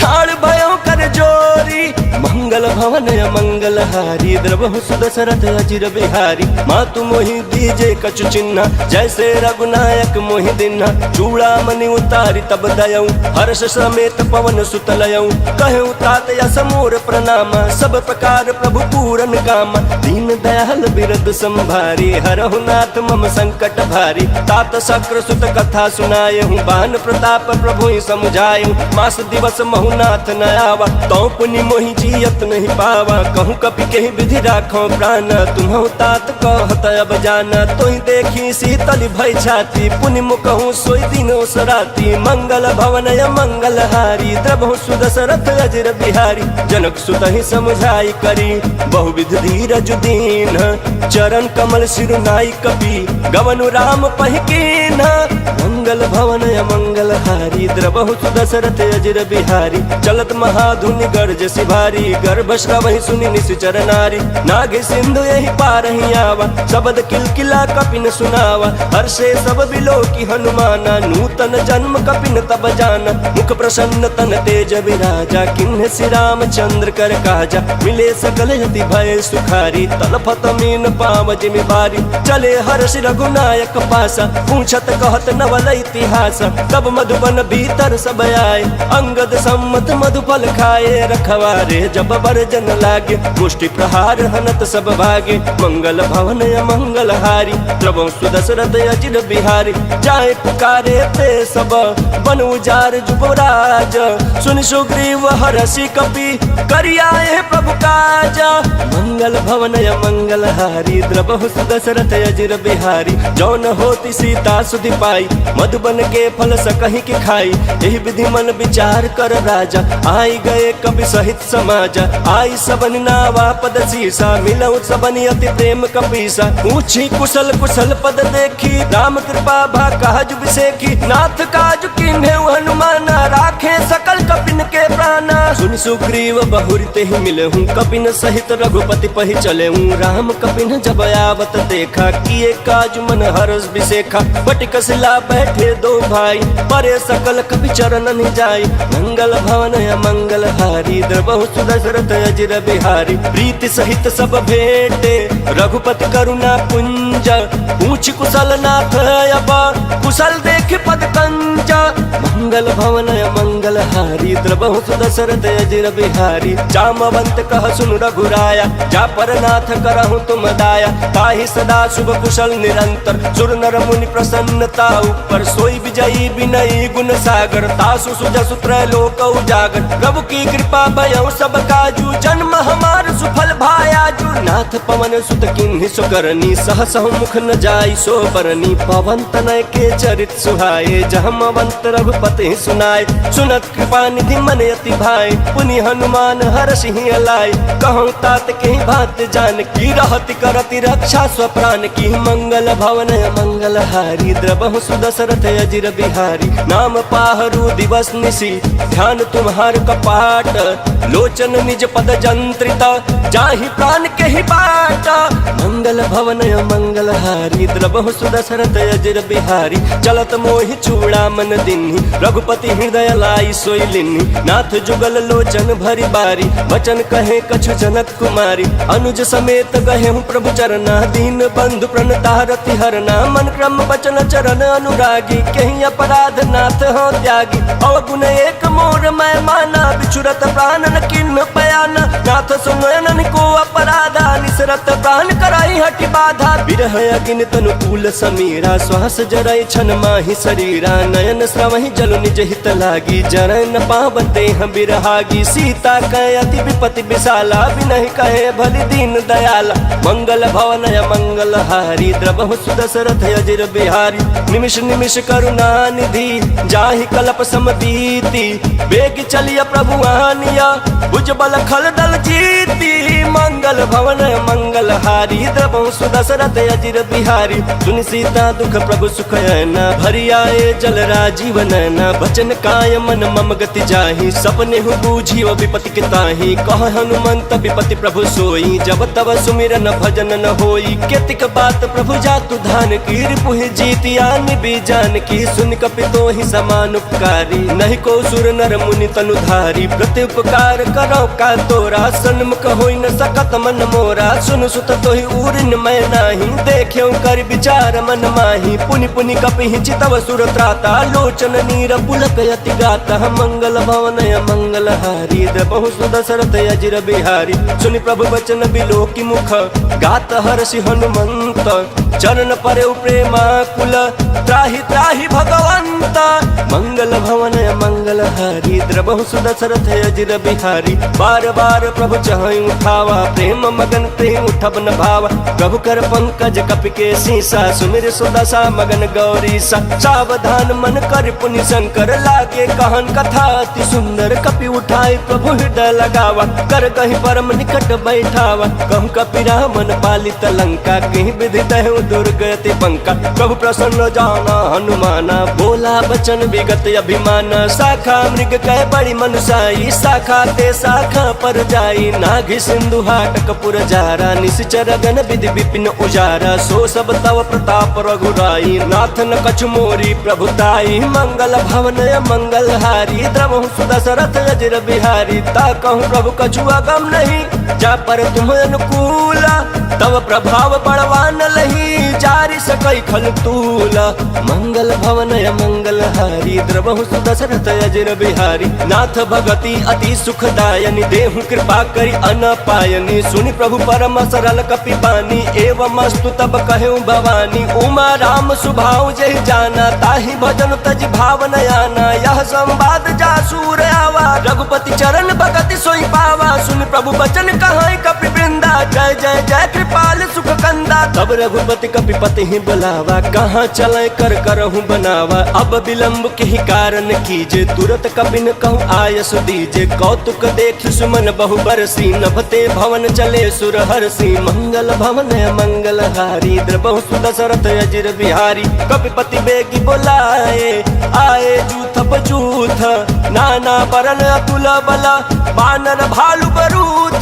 ठाड़ भयो कर जोरी मंगल भवन मंगल हारी द्रवहु दशरथ अजिर बिहारी मातु मोहि दीजे कछु चिन्ह जैसे रघुनायक मोहि दिन्हा चूड़ा मनि उतारी तब दयऊ हर्ष समेत पवन सुत लयऊ कहूँ तात यस मोर प्रणाम सब प्रकार प्रभु पूरन काम दीन दयाल बिरद संभारी हरहु नाथ मम संकट भारी तात शक्र सुत कथा सुनाए हूँ बान प्रताप प्रभु समुझाए मास दिवस महुनाथ न आवा तो पुनि मोहि जियत नहीं पावा कहूँ कपि कहीं विधि राखो प्राण तुम्हु तात कहत अब जाना तोहि देखी शीतल भय छाती पुनि मुकहु सोई दिनो सराती मंगल भवन मंगल हारी द्रवहु दशरथ अजिर बिहारी जनक सुत ही समझाई करी बहुविध धीरज दीन चरण कमल सिरुनाई कपि गवनु राम पहिकीन मंगल भवन मंगल हारी द्रवहु दशरथ अजिर बिहारी चलत महाधुनि गर्ज सिभारी गर्भ श्रवहि सुनि निश्चर नारी नागे सिंधु यही पार ही आवा शब्द किलकिला कपिन सुनावा हर्षे सब बिलो की हनुमाना नूतन जन्म कपिन तब जाना मुख प्रसन्न तन तेज विराजा किन्ह श्री रामचंद्र कर काजा मिले सकल यति भय सुखारी तलफत मीन पाव जिमि बारी चले हर्ष रघुनायक पासा पूछत कहत नवल इतिहास तब मधुबन भीतर सब आए अंगद सम्मत मधुफल खाए रखवारे जब बरजन लागे मुष्टि प्रहार हनत सब भागे मंगल भवन मंगल हारी द्रवहु दशरथ अजिर बिहारी जाए पुकारे ते सब बन उजार जुबराज सुन सुग्रीव हरषि कपि करियाए प्रभु काज मंगल भवन मंगल हारी द्रवहु दशरथ अजिर बिहारी जौन होती सीता सुधि पाई मधुबन के फल सकही के खाई, यही विधि मन विचार कर राजा। आई गए कवि सहित समाज, आई सबन नावा पद शीसा, मिलऊ सबन अति प्रेम कपीसा। पूछी कुशल कुशल पद देखी, राम कृपा भा काज विसेखी। नाथ काज किन्हे हनुमान, राखे सकल कपिन के प्राण। सुन सुग्रीव बहुरते ही मिले हूँ, कपिन सहित रघुपति पहि चले हूँ। राम कपिन जब आवत देखा, किए काज मन हरस विसेखा। बटिक शिला बैठे दो भाई, परे सकल कपि चरणन जाई। मंगल भवन मंगल हारी, द्रबहु सुदशरथ अजिर बिहारी। प्रीति सहित सब भेंटे, रघुपति करुणा पुंज। पूछ कुशल नाथ अबा, कुशल देख पद कंज। मंगल भवन मंगल हारी, द्रबहु सुदशरथ अजिर बिहारी। जामवंत कह सुन रघुराया, जा पर नाथ करहु तुम दाया। ताहि सदा शुभ कुशल निरंतर, सुर नर मुनि प्रसन्नता ऊपर। सोई विजयी विनयी गुण सागर, तासु सुजसु त्रैलोक उजागर। प्रभु की कृपा भयउ सब काजू, जन्म हमार सुफल भायाजू। नाथ पवन सुत किन्हि सुकरनी, सहसहु मुख न जाई सो बरनी। पवन तनय के चरित सुहाए, जहमवंत रघुपति सुनाए। सुनत कृपा निधि मन अति भाई, पुनि हनुमान हरषि अलाई। कहूँ तात के बात जान की, रहति करति रक्षा स्वप्राण की। मंगल भवन मंगल हारी, द्रबहु सुदशरथ अजिर बिहारी। नाम पाहरु दिवस निसी, ध्यान तुम्हार कपाट। लोचन निज पद जंत्रित, जाहि प्राण के ही बाट। मंगल भवन मंगल हारी, द्रबहु सुदशरथ अजिर बिहारी। चलत मोहि चूड़ामन दिन्हि, रघुपति हृदय लाई सोई लिन्हि। नाथ जुगल लोचन भरी बारी, वचन कहे कछु जनक कुमारी। अनुज समेत गहे प्रभु चरना, दीन बंधु प्रणतारति हरना। मन क्रम वचन चरण अनुरागी, कहीं अपराध नाथ हो त्यागी। अवगुण एक मोर मैं माना, बिछुरत प्राण न किन्ह पयाना। नाथ सुनयन को अपराधा, निसरत प्राण कराई हटि बाधा। विरह अगिन तनुकूल समीरा, श्वास जरई छन माहि शरीरा। नयन श्रवहि जल निज हित लागी, जरय न पावन देह बिरहागी। सीता कह अति विपति विशाला, विनहि कहे भलि दीन दयाला। मंगल भवन मंगल हारी, द्रबहु सुदशरथ अजिर बिहारी। निमिष निमिष करुणा निधि, जाहि कलप समबीति। बेग चलिय प्रभु आनिया, भुजबल खल दल जीती। मंगल भवन मंगल हारी, द्रबहु सुदशरथ अजिर बिहारी। सुनि सीता दुख प्रभु सुख ऐना, भरि आए जल राजीव नैना। बचन काय मन मम गति जाहि, सपने हु बूझी विपति के ताहि। कह हनुमंत विपति प्रभु सोई, जब तब सुमिरन भजन न होई। केतिक बात प्रभु जातु धान की, रिपुहि जीतिया निबि जान की। सुन कपि तोहि समान उपकारी, नहीं को सुर नर मुनि तनुधारी। प्रति उपकार करो का तोरा, सन्मुख होई न सकत मन मोरा। सुन सुत तोहि उरिन मैं नाही, देख्यउ कर विचार मन माही। पुनि पुनि कपि चितव सुर त्राता, लोचन नीर पुलक यति गाता। मंगल भवन मंगल हारी, द्रबहु सुदशरथ अजिर बिहारी। सुनि प्रभु वचन बिलोकी मुख, गात हर्षि हनुमंत। चरण परे प्रेमा कुल, त्राहि त्राहि भगवंत। मंगल भवन मंगल हारी, द्रबहु सुदशरथ अजिर बिहारी। बार बार प्रभु चहई उठावा, प्रेम मगन ते उठब न भावा। प्रभु कर पंकज कपि के सीसा, सुमिर सुदशा मगन गौरीसा। सावधान मन कर पुनि शंकर, लागे कहन कथा अति सुंदर। कपि उठाई प्रभु हृदय लगावा, कर कहीं परम निकट बैठावा। कहूँ कपि रामन पालित लंका, कहीं विधि दहु दुर्गति पंका। प्रभु प्रसन्न जाना हनुमाना, बोला बचन विगत अभिमाना। शाखा मृग कह बड़ी मनुषाई, शाखा ते शाखा पर जाई। नाघि सिंधु हाटक पुर जारा, निश्चर गण विधि विपिन उजारा। सो सब तव प्रताप रघुराई, नाथ न कछु मोरी प्रभुताई। मंगल भवन मंगल हारी, द्रबहु सुदशरथ अजिर बिहारी। ता कहूँ प्रभु कछु अगम नहीं, जा पर तुम अनुकूला। तव प्रभाव बड़वान लही, जारि सकई खल तूला। मंगल भवन मंगल हारी, द्रबहु सुदशरथ अजिर बिहारी। नाथ भगति अति सुखदायनि, देहु कृपा करि अनपायनि। सुनि प्रभु परम सरल कपि बानी, एवं अस्तु तब कहूँ भवानी। उमा राम सुभाव जहि जाना, ताहि भजन तज भाव न आना। यह संवाद जासूर आवा, रघुपति चरण भगति सोई पावा। सुनि प्रभु बचन कहाई कपि वृंदा, जय जय जय कृपाल सुख कंदा। तब रघुपति कपिपति ही बुलावा, कहाँ चले कर करहूँ बनावा। अब विलम्ब के ही कारण कीजे, तुरत कबिन कहूँ आयस दीजे। कौतुक देख सुमन बहु बरसी, नभते भवन चले सुर हरसी। मंगल भवन मंगल हारी, द्रबहु सुदशरथ अजिर बिहारी। कपिपति बेगी बोलाए, आए जूथ बजूथ, नाना बरन अतुल बला, बानर भालु बरूथ।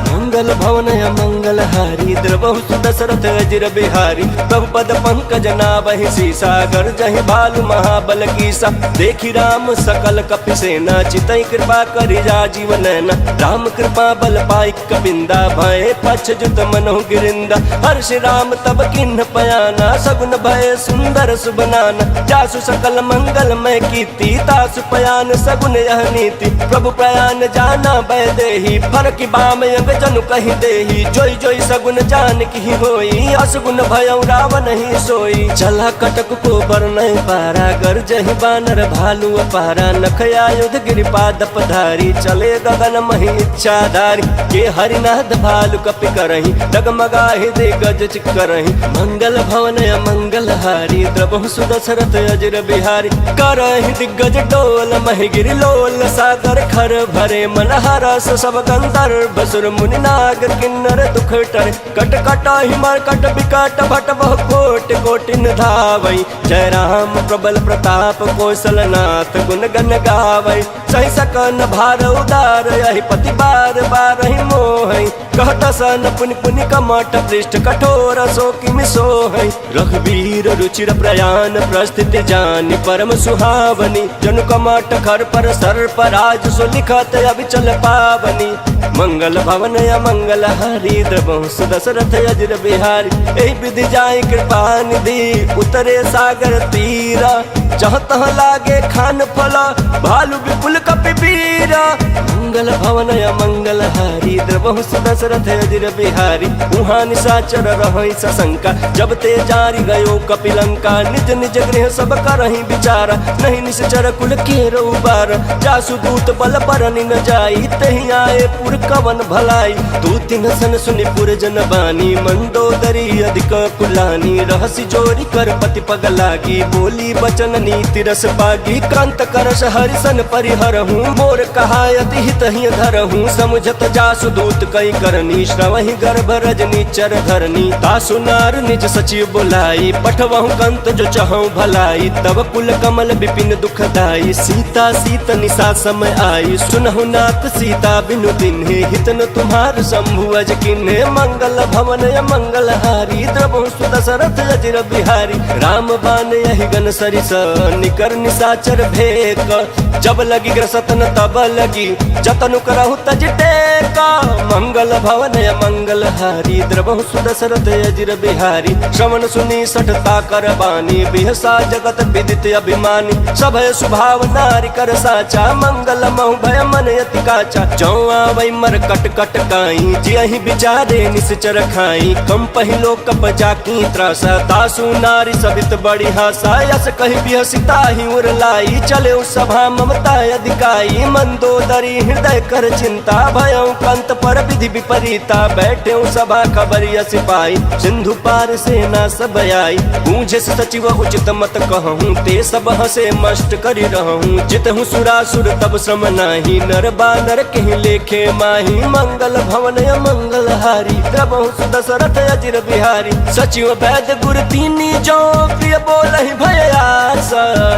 मंगल भवन मंगल हारी, द्रबहु सुदशरथ अजिर बिहारी। प्रभु पद पंकज नावहि सीसा, गर्जहि भालु महाबल कीसा। देखी राम सकल कपिसेना, चितई कृपा करि राजीव नैना। राम कृपा बल पाई कपिंदा, भय पछ जुत मनहु गिरिंदा। हर्ष राम तब किन्ह पयाना, सगुन भय सुंदर सुबनाना। जासु सकल मंगल मैं कीर्ति, तासु पयान सगुन यह नीति। प्रभु प्रयान जाना भय देहि, फरकि बाम अंग जनु कहि देहि। जोई जोई सगुन जान की होई, असगुन भयउ रावण ही सोई। चला कटक को बरनय पारा, गर्जहि बानर भालु अपारा। नख आयुध गिरिपाद पधारी, चले गगन महि इच्छाधारी। के हरिनाथ भालु कपि करहि, डगमगाहि दिग्गज चिक्करहि। मंगल भवन मंगल हारी, द्रबहु सुदशरथ अजिर बिहारी। करहि दिग्गज डोल महि गिरि लोल, सागर खर भरे मन हरस। सब गंधर्व सुर मुनि नागर किन्नर दुख टरे। कट कटाहि मरकट बिकट भट बहु कोटि कोटिन धावै। जय राम प्रबल प्रताप कौशलनाथ, गुण गण गावै। सहि सकन भार उदार, यहि पति बार बारहि मोहै। कहत सन पुनि पुनि कमठ पृष्ठ, कठोर सो किमि सोहै। रघुवीर रुचिर प्रयाण, प्रस्थिति जानि परम सुहावनी। जनु कमठ खर पर सर्प राज, सो लिखत अविचल पावनी। मंगल भवन मंगल हारी, द्रबहु सुदशरथ अजिर बिहारी। एहि विधि जाई कृपा निधि, उतरे सागर तीरा। जहाँ तहाँ लागे खान फला, भालु विपुल कपि बीरा। मंगल भवन मंगल हारी, द्रबहु सुदशरथ अजिर बिहारी। उहाँ निशाचर रहै सशंका, जब ते जारी गयो कपिलंका। निज निज गृह सब करहि विचारा, नहीं निश्चर कुल केरो उबारा। जासु दूत बल बरनि न जाई, तहि आए पुर कवन भलाई। तू तिन सन सुनि पुर जन बानी, मंदोदरी अधिक कुलानी। रहसि जोरी कर पति पग लागी, बोली बचन नीति रस पागी। कांत करस हरिसन परिहरहूँ, मोर कहायति हित ही धरहूँ। समुझत जासु दूत कई करनी, श्रवहि गर्भ रजनी चर धरनी। तासु नार निज सचिव बुलाई, पठवहु कंत जो चहु भलाई। तब कुल कमल विपिन दुखदाई, सीता सीत निशा समय आई। सुनहु नाथ सीता बिनु दिन्हे, हित न तुम्हार शंभु अज किन्हे। मंगल भवन मंगल हारी, द्रबहु सुदशरथ अजिर बिहारी। राम बान यहि गन सरिस, निकर निशाचर भेक। जब लगी ग्रसतन तब लगी, जतनु करहु तज टेका। मंगल भवन मंगल हारी, द्रबहु सुदशरथ अजिर बिहारी। श्रवण सुनी सठता कर बानी, बिहसा जगत विदित अभिमानी। सभय स्वभाव नारी कर साचा, मंगल महु भय मन यति काचा। जौ आवै मर कट कट काई, जियहि विचारे निश्चर खाई। कम पहिलो कप जाकी त्रासा, तासु नारी सबित बड़ी हासा। यस कहि बिहसिता ही उर लाई, चले उस सभा ममता अधिकाई। मंदोदरी हृदय कर चिंता, भयउ कंत पर विधि विपरीता। बैठे सभा खबरिया सिपाही, सिंधु पार सेना सब आई। पूछे सचिव उचित मत कहूँ, ते सब हसे मष्ट करि रहूँ। जितहु सुरासुर तब श्रम नाही, नर बानर कहि लेखे माही। मंगल भवन मंगल हारी, द्रबहु सुदशरथ अजिर बिहारी। सचिव वैद्य गुर तीनी, जो प्रिय बोलहि भय आस।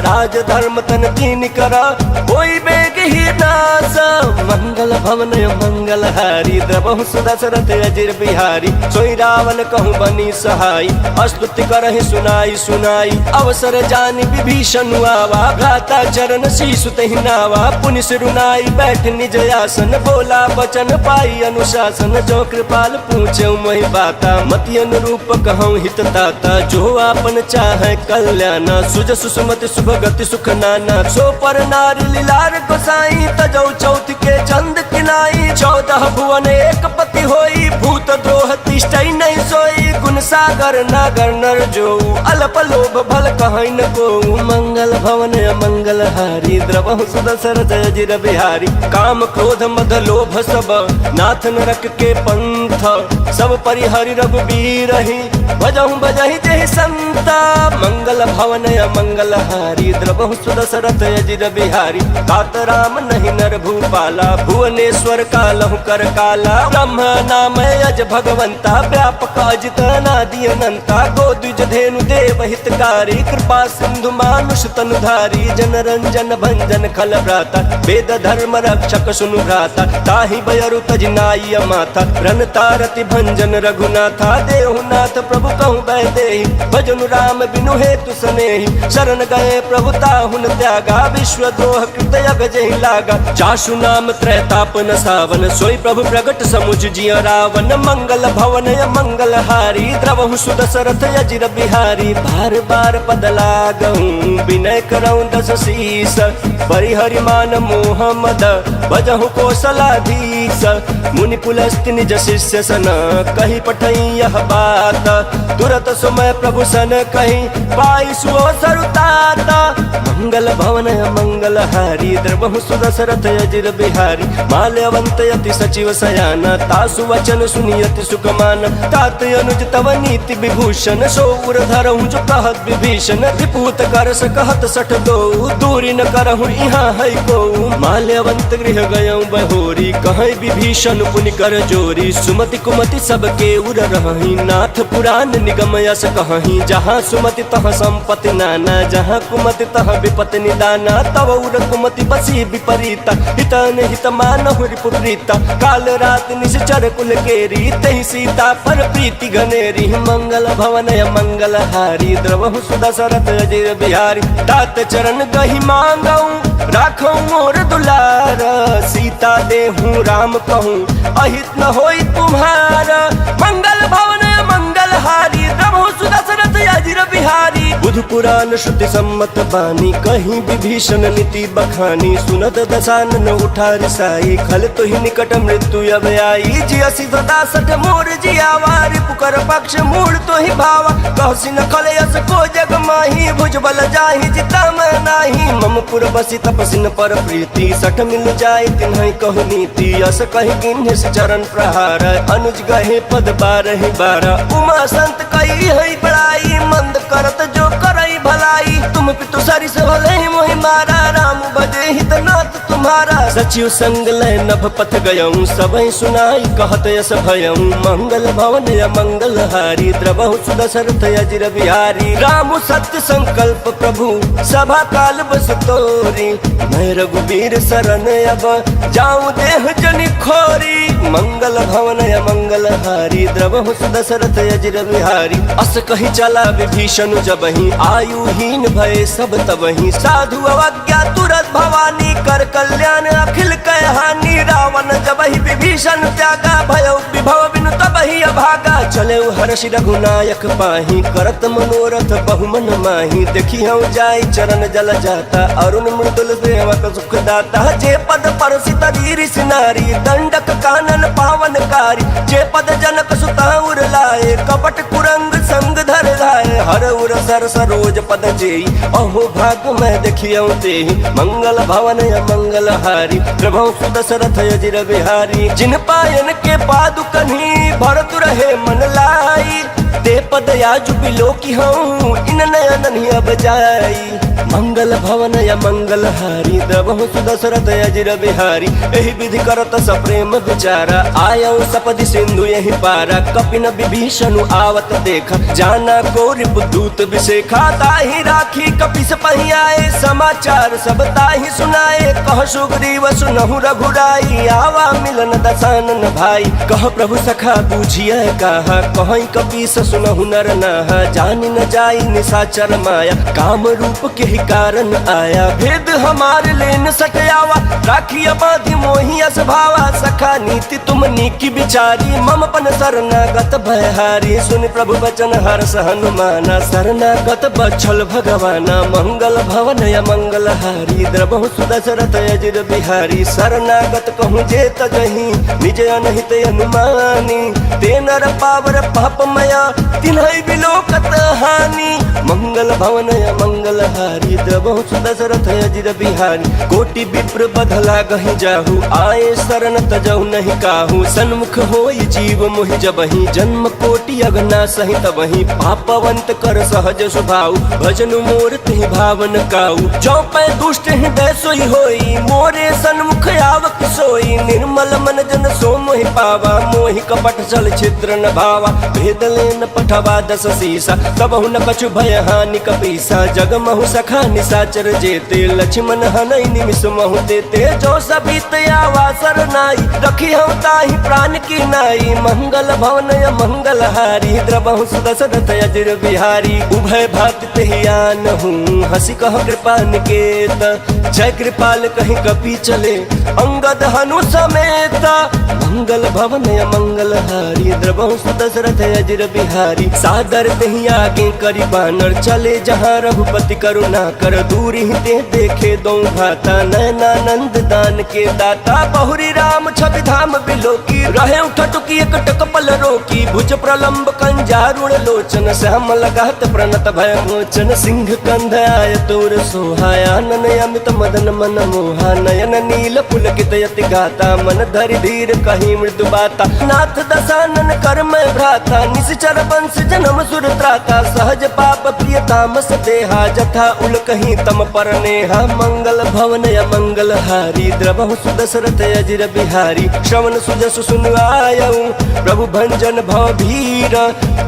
राज धर्म तन तीन करा, कोई बेग ही नास। मंगल भवन मंगल हारी, द्रबहु सुदशरथ अजिर बिहारी। सोई रावण कहूँ बनी सहाई, स्तुति करहि सुनाई सुनाई। अवसर जानि विभीषण आवा, भ्राता चरण शीशु तहि नावा। पुनि सिरुनाई बैठ निज आसन, बोला बचन पाई अनुशासन। जो कृपाल पूछे मोहि बाता, मति अनुरूप कहूँ हित ताता। जो आपन चाहे कल्याणा, सुज सुसुमति शुभ गति सुख नाना। सो पर नारी लीलार गोसाई, तजौ चौथ के चंद किनाई। 14 भुवन एक पति होई, भूत द्रोह तिष्ठई नहीं सोई। गुण सागर नागर नर जो, अल्प लोभ भल कहै न को। मंगल भवन मंगलहारी द्रवहु सुदशरथ अजिर बिहारी। काम क्रोध मद लोभ सब नाथ नरक के पंथ, सब परिहरि रघुबीर ही भजहु बजहि जहि संत। मंगल भवन मंगलहारी द्रवहु सुदशरथ अजिर बिहारी। तात राम नहीं नर भूपाला, भुवनेश्वर कालहु कर काला। ब्रह्म नाम अज भगवंता, व्यापक अजित अनादि अनंता। गोद्विज धेनु देव हितकारी, कृपा सिंधु मानुष तनुधारी। जन रंजन भंजन खल भ्राता, वेद धर्म रक्षक सुनु भ्राता। ताहि बयरु तजनाई माथा, रन तारति भंजन रघुनाथा। देहुनाथ प्रभु कहु बैदेहि, भजनु राम बिनु हेतु सनेहि। शरण गए प्रभु ताहुन त्यागा, विश्व द्रोह कृत जहि लागा। चासु नाम त्रैताप न सावन, सोई प्रभु प्रगट समुझ जिय रावण। मंगल भवन मंगलहारी, द्रवहु सुदशरथ अजिर बिहारी। बार बार पद लागहु, विनय करऊं दस शीस। परिहरि मान मोह मद, भजहु कौशलाधीश। मुनि पुलस्त्य निज शिष्य सन, कहि पठई यह बात। तुरत सुमय प्रभु सन कहि, पाई सुओ सरुतात। मंगल भवन मंगलहारी, द्रवहु सुदशरथ अजिर बिहारी। माल्यवंत यति सचिव सयाना, तासु वचन सुनियति सुखमान। तात अनुज तव नीति विभूषण, सो उर धरहु जो कहत विभीषण। रिपुत कर सकहत सठ दो, दूरी न करहु यहाँ है को। माल्यवंत गृह गयऊँ बहोरी, कहीं विभीषण पुनि कर जोरी। सुमति कुमति सबके उर रही, नाथ पुराण निगम यस कहीं। जहाँ सुमति तहाँ संपत्ति नाना, जहाँ कुमति तहाँ विपत्ति निदाना। तव उर कुमति बसी विपरीता, हितन हित मानहु रिपुप्रीता। काल रात निश्चर कुल केरी, तहि सीता पर प्रीति घनेरी। मंगल भवन मंगलहारी, द्रवहु सुदशरथ अजिर बिहारी। तात चरण गहि मांगऊं, राखऊं मोर दुलार। सीता देहूं राम कहूं, अहित न होई तुम्हारा। मंगल भवन मंगलहारी, द्रवहु सुदशरथ अजिर बिहारी। बुध पुराण श्रुति सम्मत बानी, कहीं विभीषण नीति बखानी। सुनत दशानन उठा रिसाई, खल तो ही निकट मृत्यु अब आई। जियसि सदा सठ मोर जियावा, रिपुकर पक्ष मूल तो ही भावा। कहसी न खलयस को जग माही, भुज बल जाहि जिता मैं नाही। मम पुर बसी तपसिन पर प्रीति, सठ मिल जाय तिन्हि कहु नीति। अस कहि किन्हि चरण प्रहार, अनुज गहे पद बारहि बारा। उमा संत कही है बड़ाई, मंद करत जो करई भलाई। तुम पितु सरिस भले ही मोहि मारा, राम बजे हित नाथ तुम्हारा। सचिव संग लय नभ पथ गयऊं, सबहि सुनाई कहत यस भयऊं। मंगल भवन मंगलहारी, द्रवहु सुदशरथ अजिर बिहारी। राम सत्य संकल्प प्रभु, सभा काल बस तोरी। मैं रघुबीर शरण अब, जाऊं देह जनि खोरी। मंगल भवन मंगलहारी, द्रवहु सुदशरथ अजिर बिहारी। अस कहि चला विभीषण जबहि, आयुहीन भय सब तबहि। साधु अवज्ञा तुरत भवानी, कर कल्याण अखिल कय हानि। रावण जबहि विभीषण त्यागा, भय विभव बिनु तबहि अभागा। चले हर्षि रघुनायक पाही, करत मनोरथ बहुमन माही। देखी हूँ जाय चरण जल जाता, अरुण मृदुल सेवक सुख दाता। जे पद परसित रीरिस नारी, दंडक कानन पावनकारी। जे पद जनक सुता उर लाए, कपट कुरंग संग धर लाए। हर उर सर सरोज पद जेई, अहो भाग मैं देखियऊं तेहि। मंगल भवन मंगलहारी, प्रभु सुदशरथ अजिर बिहारी। जिन पायन के पादुकन्ही, भरत रहे मन लाई। ते पद याजु बिलो की हूँ, इन नयन अब जाई। मंगल भवन मंगलहारी, द्रवहु सुदशरथ अजिर बिहारी। एहि विधि करत सप्रेम विचारा, आयऊ सपदि सिंधु यही पारा। कपिन विभीषण आवत देखा, जाना को रिपुदूत विशेखा। ताहि राखी कपिस पहि आए, समाचार सब ताहि सुनाए। कह सुग्रीव सुनहु रघुराई, आवा मिलन दशानन भाई। कह प्रभु सखा बूझिए कहा, कहीं कपीस सुनहु नर नाहा। जानि न जाई निशाचर माया, काम रूप के ही कारण आया। भेद हमारे लेन सटयावा, राखिया बाधि मोहि अस भावा। सखा नीति तुम नीकी बिचारी, मम पन शरणागत भयहारी। सुन प्रभु वचन हर्ष हनुमाना, शरणागत बछल भगवाना। मंगल भवन मंगलहारी, द्रवहु सुदशरथ अजिर बिहारी। शरणागत कहूँ जे तजहि, निज अनहित अनुमानी। ते नर पावर पापमया, तिन्हि बिलोकत हानि। मंगल मंगल भवन मंगल हारी द्रवहु सुदशरथ अजिर बिहारी। कोटि विप्र बधला गहि जाहु आए शरण तजहु नहीं काहू। सन्मुख होई जीव मोहि जबहि जन्म कोटि अगना सहि तबहि। पापवंत कर सहज स्वभाव भजनु मोर तिहि भावन काऊ। जो पै दुष्ट हृदय सोई होई मोरे सन्मुख आवक सोई। निर्मल मन जन सो मोहि पावा मोहि कपट छल छिद्र न भावा। भेद लेन पठवा दस सीसा तबहु न कछु भय हानि कपीसा। जगमहु सखा निसाचर जेते लक्ष्मण हनई निमिष महु देते। जो सबित आवा सरनाई रखी हूँ ताहि प्राण की नाई। मंगल भवन मंगल हारी द्रवहु सुदशरथ अजिर बिहारी। उभय भात तेहि आनहु हंसी कह कृपा निकेत। जय कृपाल कहीं कपि चले अंगद हनु समेत। मंगल भवन मंगल हारी द्रवहु सुदशरथ अजिर बिहारी। सादर तेहि आगे करि बानर चले जहाँ रघुपति करुणा कर। दूरी ते देखे दो भाता नयनानंद दान के दाता। बहुरी राम छवि धाम बिलोकी रहे उठटुकी एक टकपल रोकी। भुज प्रलंब कंजारुण लोचन श्याम लगात प्रणत भय मोचन। सिंह कंध आय तोर सोहाया नन अमित मदन मन मोहा। नयन नील पुलकित यति गाता मन धरि धीर कही मृदु बाता। नाथ दशानन कर मैं भ्राता निश्चर वंश जन्म सुर त्राता। सहज पाप प्रिय तामस देहा जथा उल कहीं तम पर नेहा। मंगल भवन मंगल हारी द्रवहु सुदशरथ अजिर बिहारी। श्रवण सुजसु सुन आयऊ प्रभु भंजन भव भीर।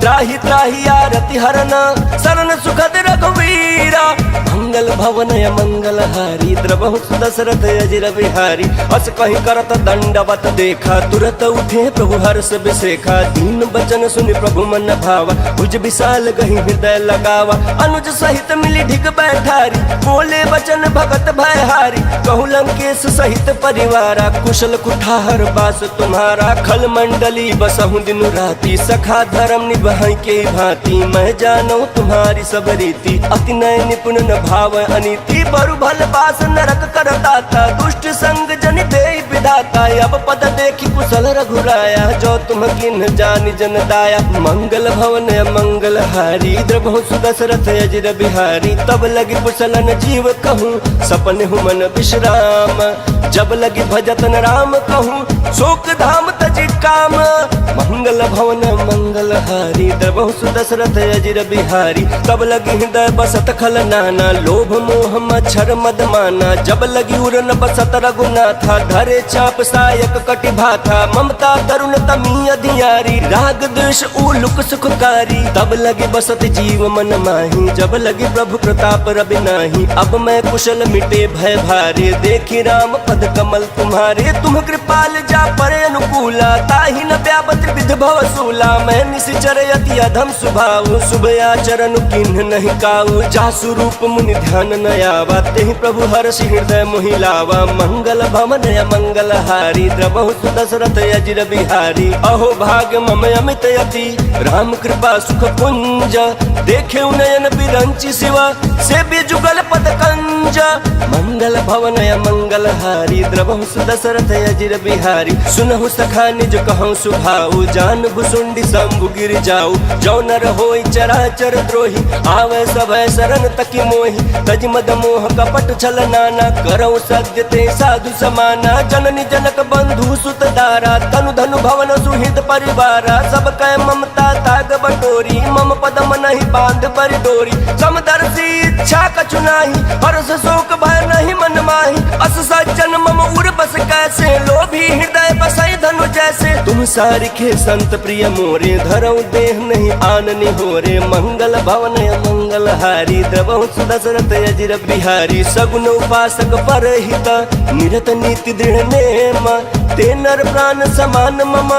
त्राहि त्राहि आरति हरन शरण सुखद रघुवीरा। मंगल भवन मंगल हारी द्रवहु सुदशरथ अजिर बिहारी। अस कहीं करत दंडवत देखा तुरत उठे प्रभु हर्ष बिसेखा। दीन बचन सुनि प्रभु मन भावा भुज विशाल गहि हृदय लगावा। अनुज सहित मिली ढिग बैठारी बोले वचन भगत भयहारी। कहु लंकेश सहित परिवारा कुशल कुठार बास तुम्हारा। खल मंडली बसहु दिन राति सखा धर्म निभाई के भांति। मैं जानू तुम्हारी सब रीति अति नय निपुण न भाव अनीति। बरु भल बास नरक करताता दुष्ट संग जन दे विधाता। अब पद देखी कुशल रघुराया जो तुम किन जानि जन दाया। मंगल भवन मंगल हारी द्रवहु सुदशरथ अजिर बिहारी। तब लगी कुशलन जीव कहूँ सपन हूँ मन विश्राम। जब लगी भजतन राम कहूँ शोक धाम तजि काम। मंगल भवन मंगल हारी द्रवहु सुदशरथ अजिर बिहारी। तब लगी हृदय बसत खल नाना लोभ मोह मच्छर मद माना। जब लगी उरन बसत रघुनाथा धरे चाप सायक कटि भाथा। ममता तरुण तमी अधियारी राग द्वेष उलुक सुखकारी। तब लगी बसत जीव मन माही जब लगी प्रभु प्रताप रवि नाही। अब मैं कुशल मिटे भय भारे देखी राम पद कमल तुम्हारे। तुम कृपाल जा परे अनुकूला ताहि न व्यापत विध भव सूला। मैं निशिचर यति अधम स्वभाव शुभ आचरण किन्ह नहीं काऊ। जासु रूप मुनि ध्यान न आवा तेहि प्रभु हर्षि हृदय मोहि लावा। मंगल भवन मंगल हारी द्रवहु सुदशरथ अजिर बिहारी। अहो भाग्य मम अमित यति राम कृपा सुख पुंज। देखे नयन बिरंचि शिवा सेव्य जुगल पद कंज। मंगल भवन मंगल हारी द्रवहु सुदशरथ अजिर बिहारी। सुनहु सखा निज कहूँ सुभाऊ जान भुसुंडी शंभु गिर जाऊ। जो नर होई चराचर द्रोही आवे सभय शरण तकी मोहि। तज मद मोह कपट छल नाना करौ सद्य ते साधु समाना। जननी जनक बंधु सुत दारा तनु धनु भवन सुहृद परिवारा। सब कै ममता ताग बटोरी मम पदम नहीं बांध पर डोरी। समदर्शी इच्छा कछु नाही हर्ष शोक भय नहीं मन माही। अस सज्जन मम उर बस कैसे लोभी हृदय बसई धनु जैसे। तुम सारिखे संत प्रिय मोरे धरौ देह नहीं आननि होरे। मंगल भवन मंगल हारी द्रवहु सुदशरथ अजिर बिहारी। सगुन उपासक परहित निरत नीति दृढ़ नेम। ते नर प्राण समान मम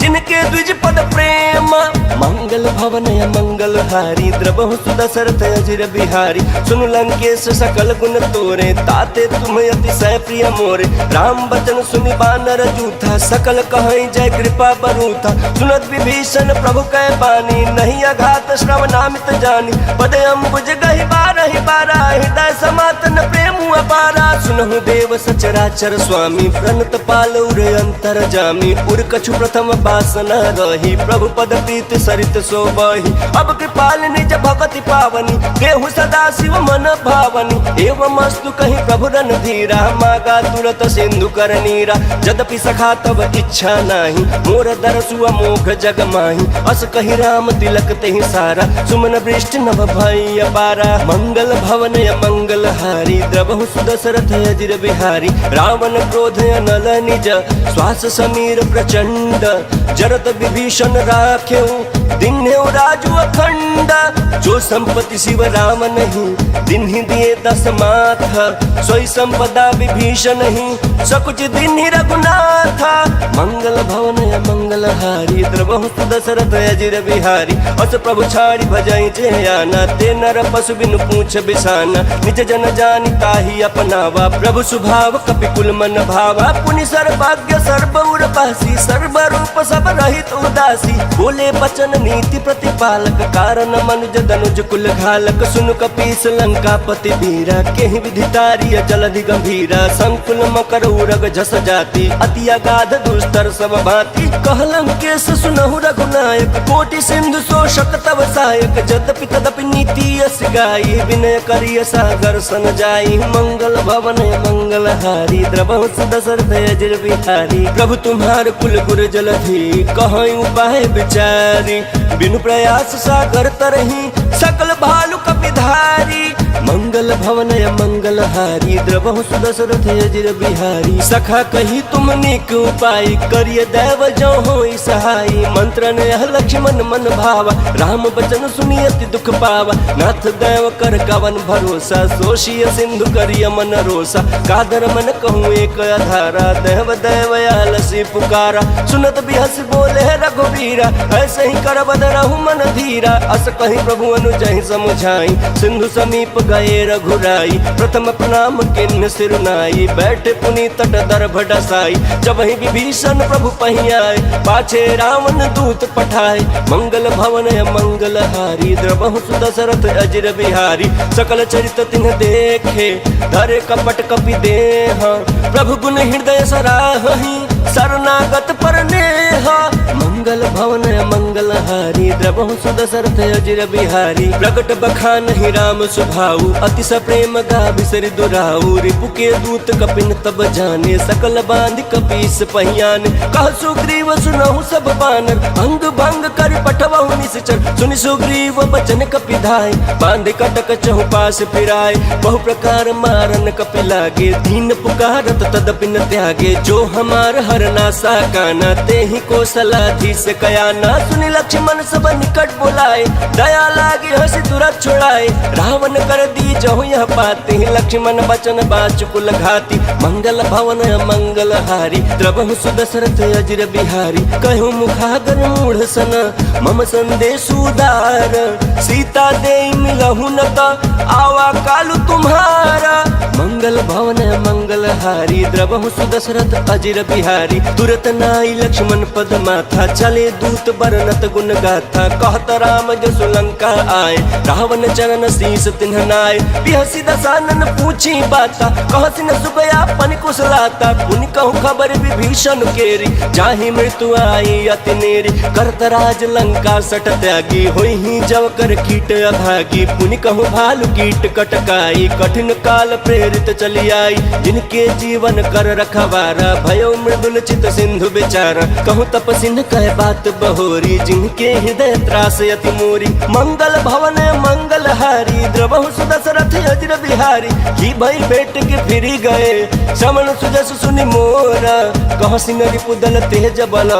जिनके द्विज पद प्रेम। मंगल भवन मंगल हारी द्रवहु सुदशरथ अजिर बिहारी। सुन लंकेश सकल गुण तोरे ताते तुम अतिशय प्रिय मोरे। राम बचन सुनि बानर जूथा सकल कहीं जय कृपा बरूथा। सुनत विभीषण प्रभु कै बानी नहीं अघात श्रवणामित जानी। पद अम्बुज गहि बारहि बारा हृदय समातन प्रेम अपारा। सुनहु देव सचराचर स्वामी प्रणत पाल उर अंतर जामी। उर कछु प्रथम बासना रही प्रभु पद प्रीत सरित सोबहि। अब कृपाल निज भगत अति पावनी देहु सदा शिव मन भावनी एवं अस्तु कहीं प्रभु रन धीरा मागा तुरत सिंधु कर नीरा जदपि सखा तब इच्छा नाही मोर दरसु अमोघ जग माही अस कही राम तिलक तेहि सारा सुमन वृष्टि नभ भई अपारा मंगल भवन मंगल हारी द्रवहु सुदशरथ अजिर बिहारी रावण क्रोध अनल निज श्वास समीर प्रचंड जरत विभीषण राख्यऊ दिन्हेउ राजु अखंड जो संपत्ति शिव राम नहीं दिन्हि दिए दस माथ सोई संपदा विभीषण नहीं सकुच दिन्हि रघुनाथ मंगल भवन मंगल हारी द्रवहु सुदशरथ अजिर बिहारी अस प्रभु छाड़ी भजई जे आना ते नर पशु बिनु पूछ बिसाना निज जन जानि ताहि अपनावा प्रभु सुभाव कपिकुल मन भावा पुनि सर्वज्ञ सर्व उर पासी सर्व रूप सब रहित उदासी बोले बचन नीति प्रतिपालक कारण मनुज धनुज कुल घालक सुन कपीस लंकापति वीरा केहि विधितारिय जलधि गंभीरा संकुल मकर उरग झस जाति अति अगाध दुस्तर सब भांति कहलम केस सुनहु रघुनायक कोटि सिंधु शोषक तव सहायक जदपि तदपि नीति यस गाई विनय करिय सागर सन जाई मंगल भवन मंगल हारी द्रवहु सुदशरथ अजिर बिहारी प्रभु तुम्हार कुल गुर जलधि कहै उपाय विचारी बिनु प्रयास सागर तरही सकल भालु कपिधारी मंगल भवन मंगल हारी द्रवहु सुदशरथ अजिर बिहारी सखा कही तुम निक उपाय करिय दैव जो होई सहाई मंत्र ने लक्ष्मण मन भावा राम बचन सुनियति दुख पावा नाथ दैव कर कवन भरोसा सोशिय सिंधु करिय मन रोसा कादर मन कहूँ एक आधारा देव दैव आलसी पुकारा सुनत बिहस बोले रघुवीरा ऐसे ही कर बद रहु मन धीरा अस कहीं प्रभु अनुजहि समुझाई सिंधु समीप गए रघुराई प्रथम प्रणाम किन्न सिर नाई बैठे पुनि तट दर्भ डसाई जब ही विभीषण प्रभु पही आए पाछे रावण दूत पठाए मंगल भवन मंगल हारी द्रवहु सुदशरथ अजिर बिहारी सकल चरित तिन्ह देखे धरे कपट कपि देह प्रभु गुण हृदय सराहहि शरणागत पर नेह मंगल भवन मंगल हारी द्रवहु सुदशरथ अजिर बिहारी प्रकट बखान ही राम सुभाऊ अतिश प्रेम गा बिसरि दुराऊ रिपु के दूत कपिन तब जाने सकल बांध कपीस पहियान कह सुग्रीव सुनहु सब बानर अंग भंग कर पठवहु निश्चर सुनि सुग्रीव बचन कपिधाय बांध कटक चहु पास फिराय बहु प्रकार मारन कपि लागे दीन पुकारत तदपि न त्यागे जो हमार हरना साकाना ते ही कौशलाधीश कयाना सुनि लक्ष्मण सब निकट बुलाए दया लागे हंसी तुरंत छुड़ाए रावण कर दी जहु यह पाते लक्ष्मण बचन बाचुकुल घाती मंगल भवन मंगल हारी द्रवहु सुदशरथ अजिर बिहारी कहु मुखागर मूढ़ सन मम संदेश उदार सीता दे मिलहु न आवा कालु तुम्हारा मंगल भवन मंगल हारी द्रवहु सुदशरथ अजिर बिहारी तुरत नाई लक्ष्मण पद माथा चले दूत बरनत गुण गाथा कहत राम जसु लंका आए रावण चरण शीस तिन्ह नाय बिहसी दसानन पूछी बाता कहसी न सुगया पन कुशलाता पुनि कहूँ खबर विभीषण केरी जाहि मृत्यु आई अति नेरी करत राज लंका सट त्यागी होई ही जव कर कीट अभागी पुनि कहूँ भालु कीट कटकाई कठिन काल प्रेरित चली आई जिनके जीवन कर रखवारा भयो मृदुल चित सिंधु बेचारा कहूँ तपसिन कह बात बहोरी जिनके हृदय त्रास अति मोरी मंगल भवन मंगल हारी द्रवहु सुदशरथ अजिर बिहारी ही भई बेट के फिरी गए श्रवण सुजस सुनि मोरा कह सिंगरी पुदल तेज बल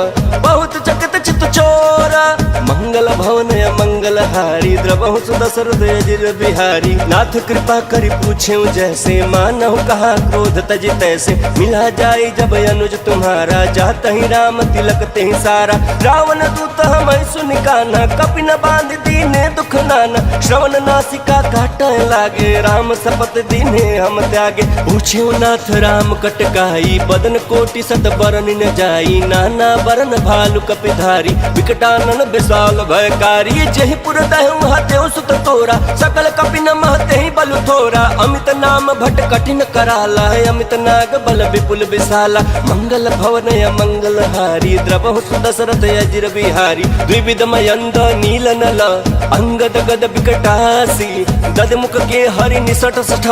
बहुत चकित चित चोरा मंगल भवन मंगल हारी द्रवहु सुदशरथ अजिर बिहारी नाथ कृपा करि पूछे जैसे मानहु कहा क्रोध तज तैसे मिला जाए जब अनुज तुम्हारा जात ही राम तिलक ते सारा रावण दूत हम सुनि कान्हा कपि न बांध दीने दुख नाना श्रवण नासिका काट लागे राम सपत दीने हम त्यागे पूछे नाथ राम कटकाई बदन कोटि सत बरन न जाई नाना बरन भालु कपिधारी बिहारी विकटानन विशाल भयकारी जहि पुर दहु हतेउ सुत तोरा सकल कपिन महते ही बलु थोरा अमित नाम भट कठिन कराला अमित नाग बल विपुल विशाला मंगल भवन मंगल हारी द्रवहु सुदशरथ अजिर बिहारी द्विविध मयंद नील नल अंगद गद विकटासी गद मुख के हरि निसठ सठ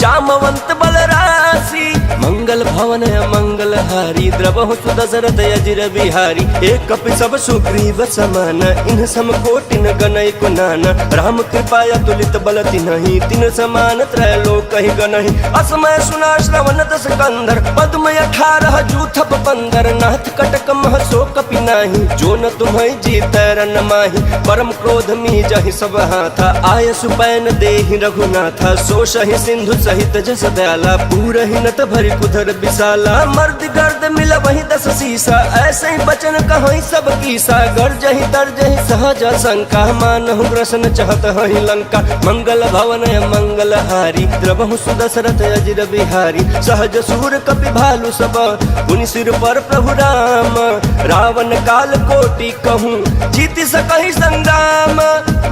जामवंत बलरासी मंगल भवन मंगल हारी द्रवहु सुदशरथ अजिर बिहारी एक कपि सब सुग्रीव समान इन सम कोटिन गणय कुनान राम कृपा तुलित बल तिन्हि तिन समान त्रैलोक कहि गणहि असमय सुना श्रवण दस कंधर पद्म 18 जूथप 15 नाथ कटक मह सो कपि नाही जो न तुम्हें जीत रन माही परम क्रोध मी जहि सब हाथा आय सुपैन देहि रघुनाथा सो सहि सिंधु सहित जस दयाला पूरहि नत भरि कुधर विशाला मर्द गर्द मिल वही 10 सीसा ऐसे ही बचन कहि सब कीसा गर्जहि तरजहि सहज शंका मानहु ग्रसन चहत हहि लंका मंगल भवन मंगल हारी द्रवहु सुदशरथ अजिर बिहारी सहज सूर कपि भालु सब पुनि सिर पर प्रभु राम रावण काल कोटि कहूँ जीति सकहि संग्राम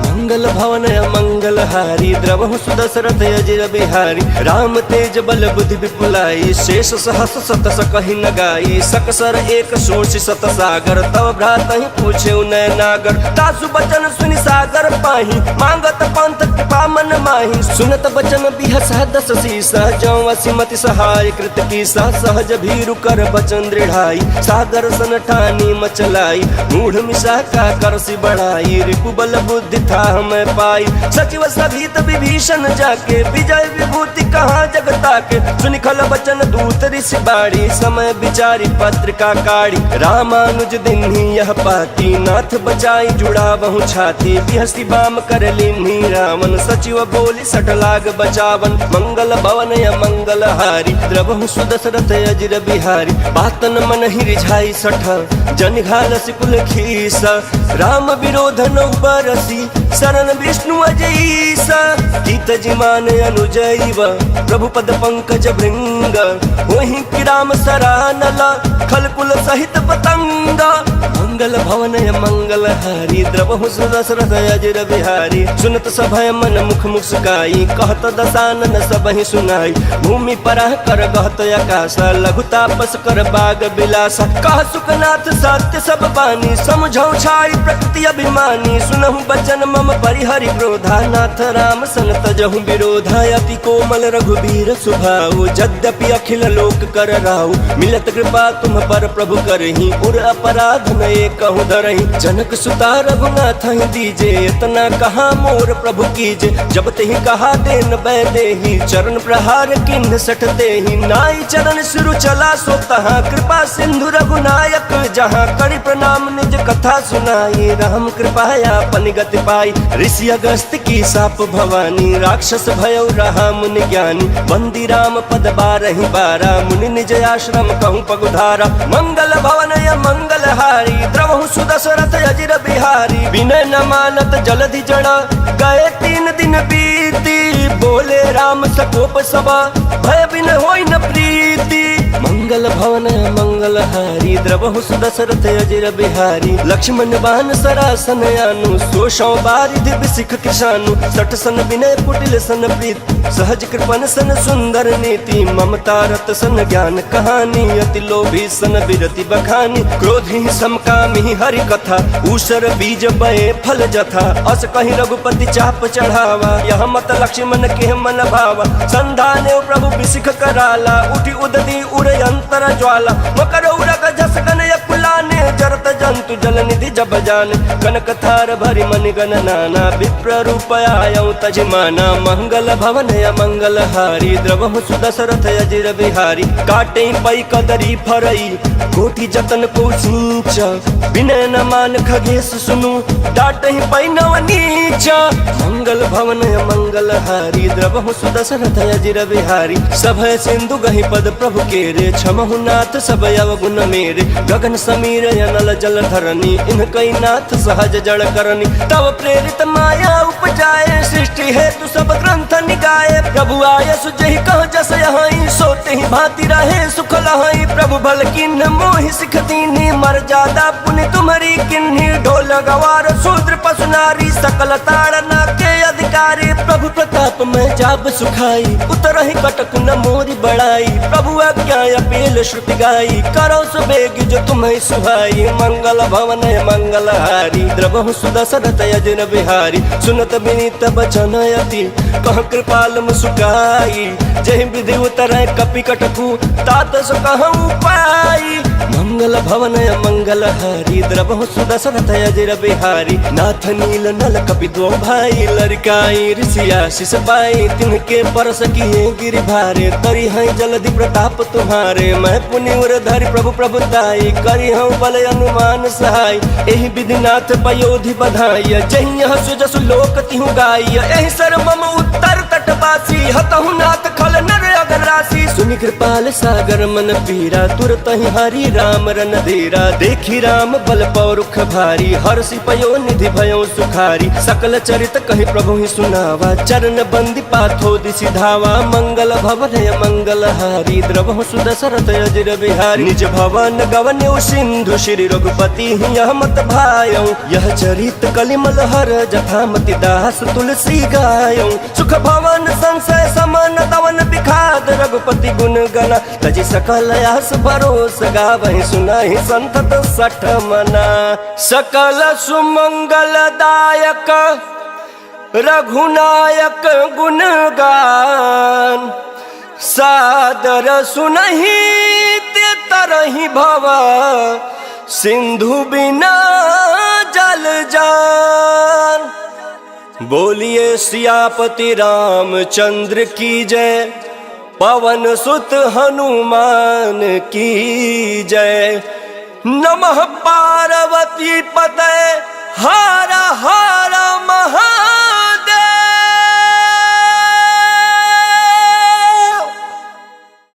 मंगल भवन मंगल हारी द्रवहु सुदशरथ अजिर बिहारी राम तेज बल बुद्धि विपुलाई शेष सहस सत सकहि न गाई सकसर एक सोच सत सागर तव भ्रात ही पूछे नय नागर तासु बचन सुनि सागर पाही मांगत पंथ कृपा मन माही सुनत बचन बिहस 10 सीसा जौ असिमति सहाय कृत कीसा सहज भीरु कर बचन दृढ़ाई सागर सन ठानी मचलाई मूढ़ मिशा का करसी बढ़ाई रिपु बल बुद्धि था मैं पाई सचिव सभीत विभीषण जाके विजय विभूति कहाँ जगता के सुनिखल बचन दूत ऋषि बाड़ी समय विचारी पत्रिका काढ़ी रामानुज दिन ही यह पाती नाथ बचाई जुड़ा बहु छाती बिहसी बाम कर लीन्ही रावण सचिव बोली सठ लाग बचावन मंगल भवन मंगल हारी द्रवहु सुदशरथ अजिर बिहारी बातन मन ही रिझाई सठ जन घाल सिकुल खीस राम विरोध नौ बरसी शरण विष्णु अजईस गीत जिमान अनुजैव प्रभु पद पंकज भृंग वही कि राम सरानल खलकुल सहित पतंग मंगल भवन मंगल हारी द्रवहु सुदशरथ अजिर बिहारी सुनत सभय मन मुख मुस्काई कहत दसानन सबहि सुनाई भूमि परह कर गहत आकाश लघु तापस कर बाग बिलासा कह सुखनाथ सत्य सब बानी समझौ छाई प्रकृति अभिमानी सुनहु बचन मम परिहरि क्रोधा नाथ राम सन तजहु विरोधा अति कोमल रघुबीर सुभाऊ यद्यपि अखिल लोक कर राहु मिलत कृपा तुम पर प्रभु करहि उर अपराध नए कहूँ धरहि जनक सुता रघुनाथ ही दीजे इतना कहा मोर प्रभु कीजे जब तेहि कहा देन बै देहि चरण प्रहार किन्ह सठ देहि नाई चरण सिरु चला सो तहाँ कृपा सिंधु रघुनायक जहाँ करि प्रणाम निज कथा सुनाई राम कृपाया पन गति पाई ऋषि अगस्त की साप भवानी राक्षस भयो रहा मुनि ज्ञानी बंदी राम पद 12 मुनि निज आश्रम कहूँ पगुधारा मंगल भवन मंगल हारी द्रवहु सुदशरथ अजिर बिहारी विनय न मानत जलधि जड़ा गए 3 दिन बीती बोले राम सकोप सभा भय बिन होई न प्रीति मंगल भवन मंगल हारी द्रवहु सुदशरथ अजिर बिहारी लक्ष्मण बान सरासन यानु सोशौ बारिधि बिसिख किसानु सठ सन विनय कुटिल सन प्रीत सहज कृपन सन सुंदर नीति ममता रत सन ज्ञान कहानी अति लोभी सन विरति बखानी क्रोधी समकामी हरि कथा ऊसर बीज बए फल जथा अस कहि रघुपति चाप चढ़ावा यह मत लक्ष्मण के मन भावा संधाने प्रभु बिसिख कराला उठी उदती उर अंतर ज्वाला मकर उरग जस गन पुलाने जरत जंतु जल निधि जब जान कनक थार भरि मन गण नाना विप्र रूप आयौ तजमाना मंगल भवन मंगल हारी द्रवहु सुदशरथ अजिर बिहारी काटे पै कदरी फरई कोटि जतन को सींच विनय न मान खगेश सुनु डाटहि पै नव नीच मंगल भवन मंगल हारी द्रवहु सुदशरथ अजिर बिहारी सभय सिंधु गहि पद प्रभु केरे क्षमहु नाथ सब अवगुण मेरे गगन समीर अनल जल धरनी इनकई नाथ सहज जड़ करनी तब प्रेरित माया उपजाए सृष्टि हेतु सब ग्रंथ निगाए प्रभु आय सुजहि कह जस यहीं सोते ही भांति रहे सुख लहई प्रभु भल किन्ह मोहि सिख दीन्ही मर्यादा पुण्य तुम्हारी किन्ही ढोल गवार शूद्र पशु नारी सकल ताड़ना के अधिकारी प्रभु प्रताप में जाब सुखाई उतरहि कटक न मोरी बड़ाई प्रभु आज्ञा अपील श्रुति गाई करो सुबेग जो तुम्हें सुहाई मंगल भवन मंगल हारी द्रवहु सुदशरथ यजन बिहारी सुनत विनीत बचन अति कह कृपाल मुसुकाई जय विधि उतरै कपि कटकु तात सो कहूँ पाई मंगल भवन मंगल हारी द्रवहु सुदशरथ यजन बिहारी नाथ नील नल कपि दो भाई लड़काई ऋषिया शिष पाई तिनके परस किए गिरि भारे करी हैं जलधि प्रताप तुम्हारे मैं पुण्य धरि प्रभु प्रभुताई करी हूँ बल अनुमान सहाय एहि विधिनाथ पयोधि बधाई जहि यह सुजसु लोक तिहु गाय एहि सर मम उत्तर तटवासी हतहु नाथ खल नर अगर राशि सुनि कृपाल सागर मन पीरा तुरत ही हरि राम रन धीरा देखी राम बल पौरुख भारी हर्षि पयो निधि भयो सुखारी सकल चरित कहि प्रभु ही सुनावा चरण बंदी पाथो दिशि धावा मंगल भवन मंगल हारी द्रवहु सुदशरथ यजर बिहारी निज भवन गवन्यु सिंधु श्री रघुपति यह मत भायौ यह चरित कलिमल हर जथामति दास तुलसी गायौ सुख भवन संशय समन दवन बिखाद रघुपति गुण गना तजि सकल आस भरोस गावहि सुनाहि संतत सठ मना सकल सुमंगल दायक रघुनायक गुणगान सादर सुनहि ते तरहि भव सिंधु बिना जल जान बोलिए सियापति रामचंद्र की जय पवन सुत हनुमान की जय नमः पार्वती पते हर हर महा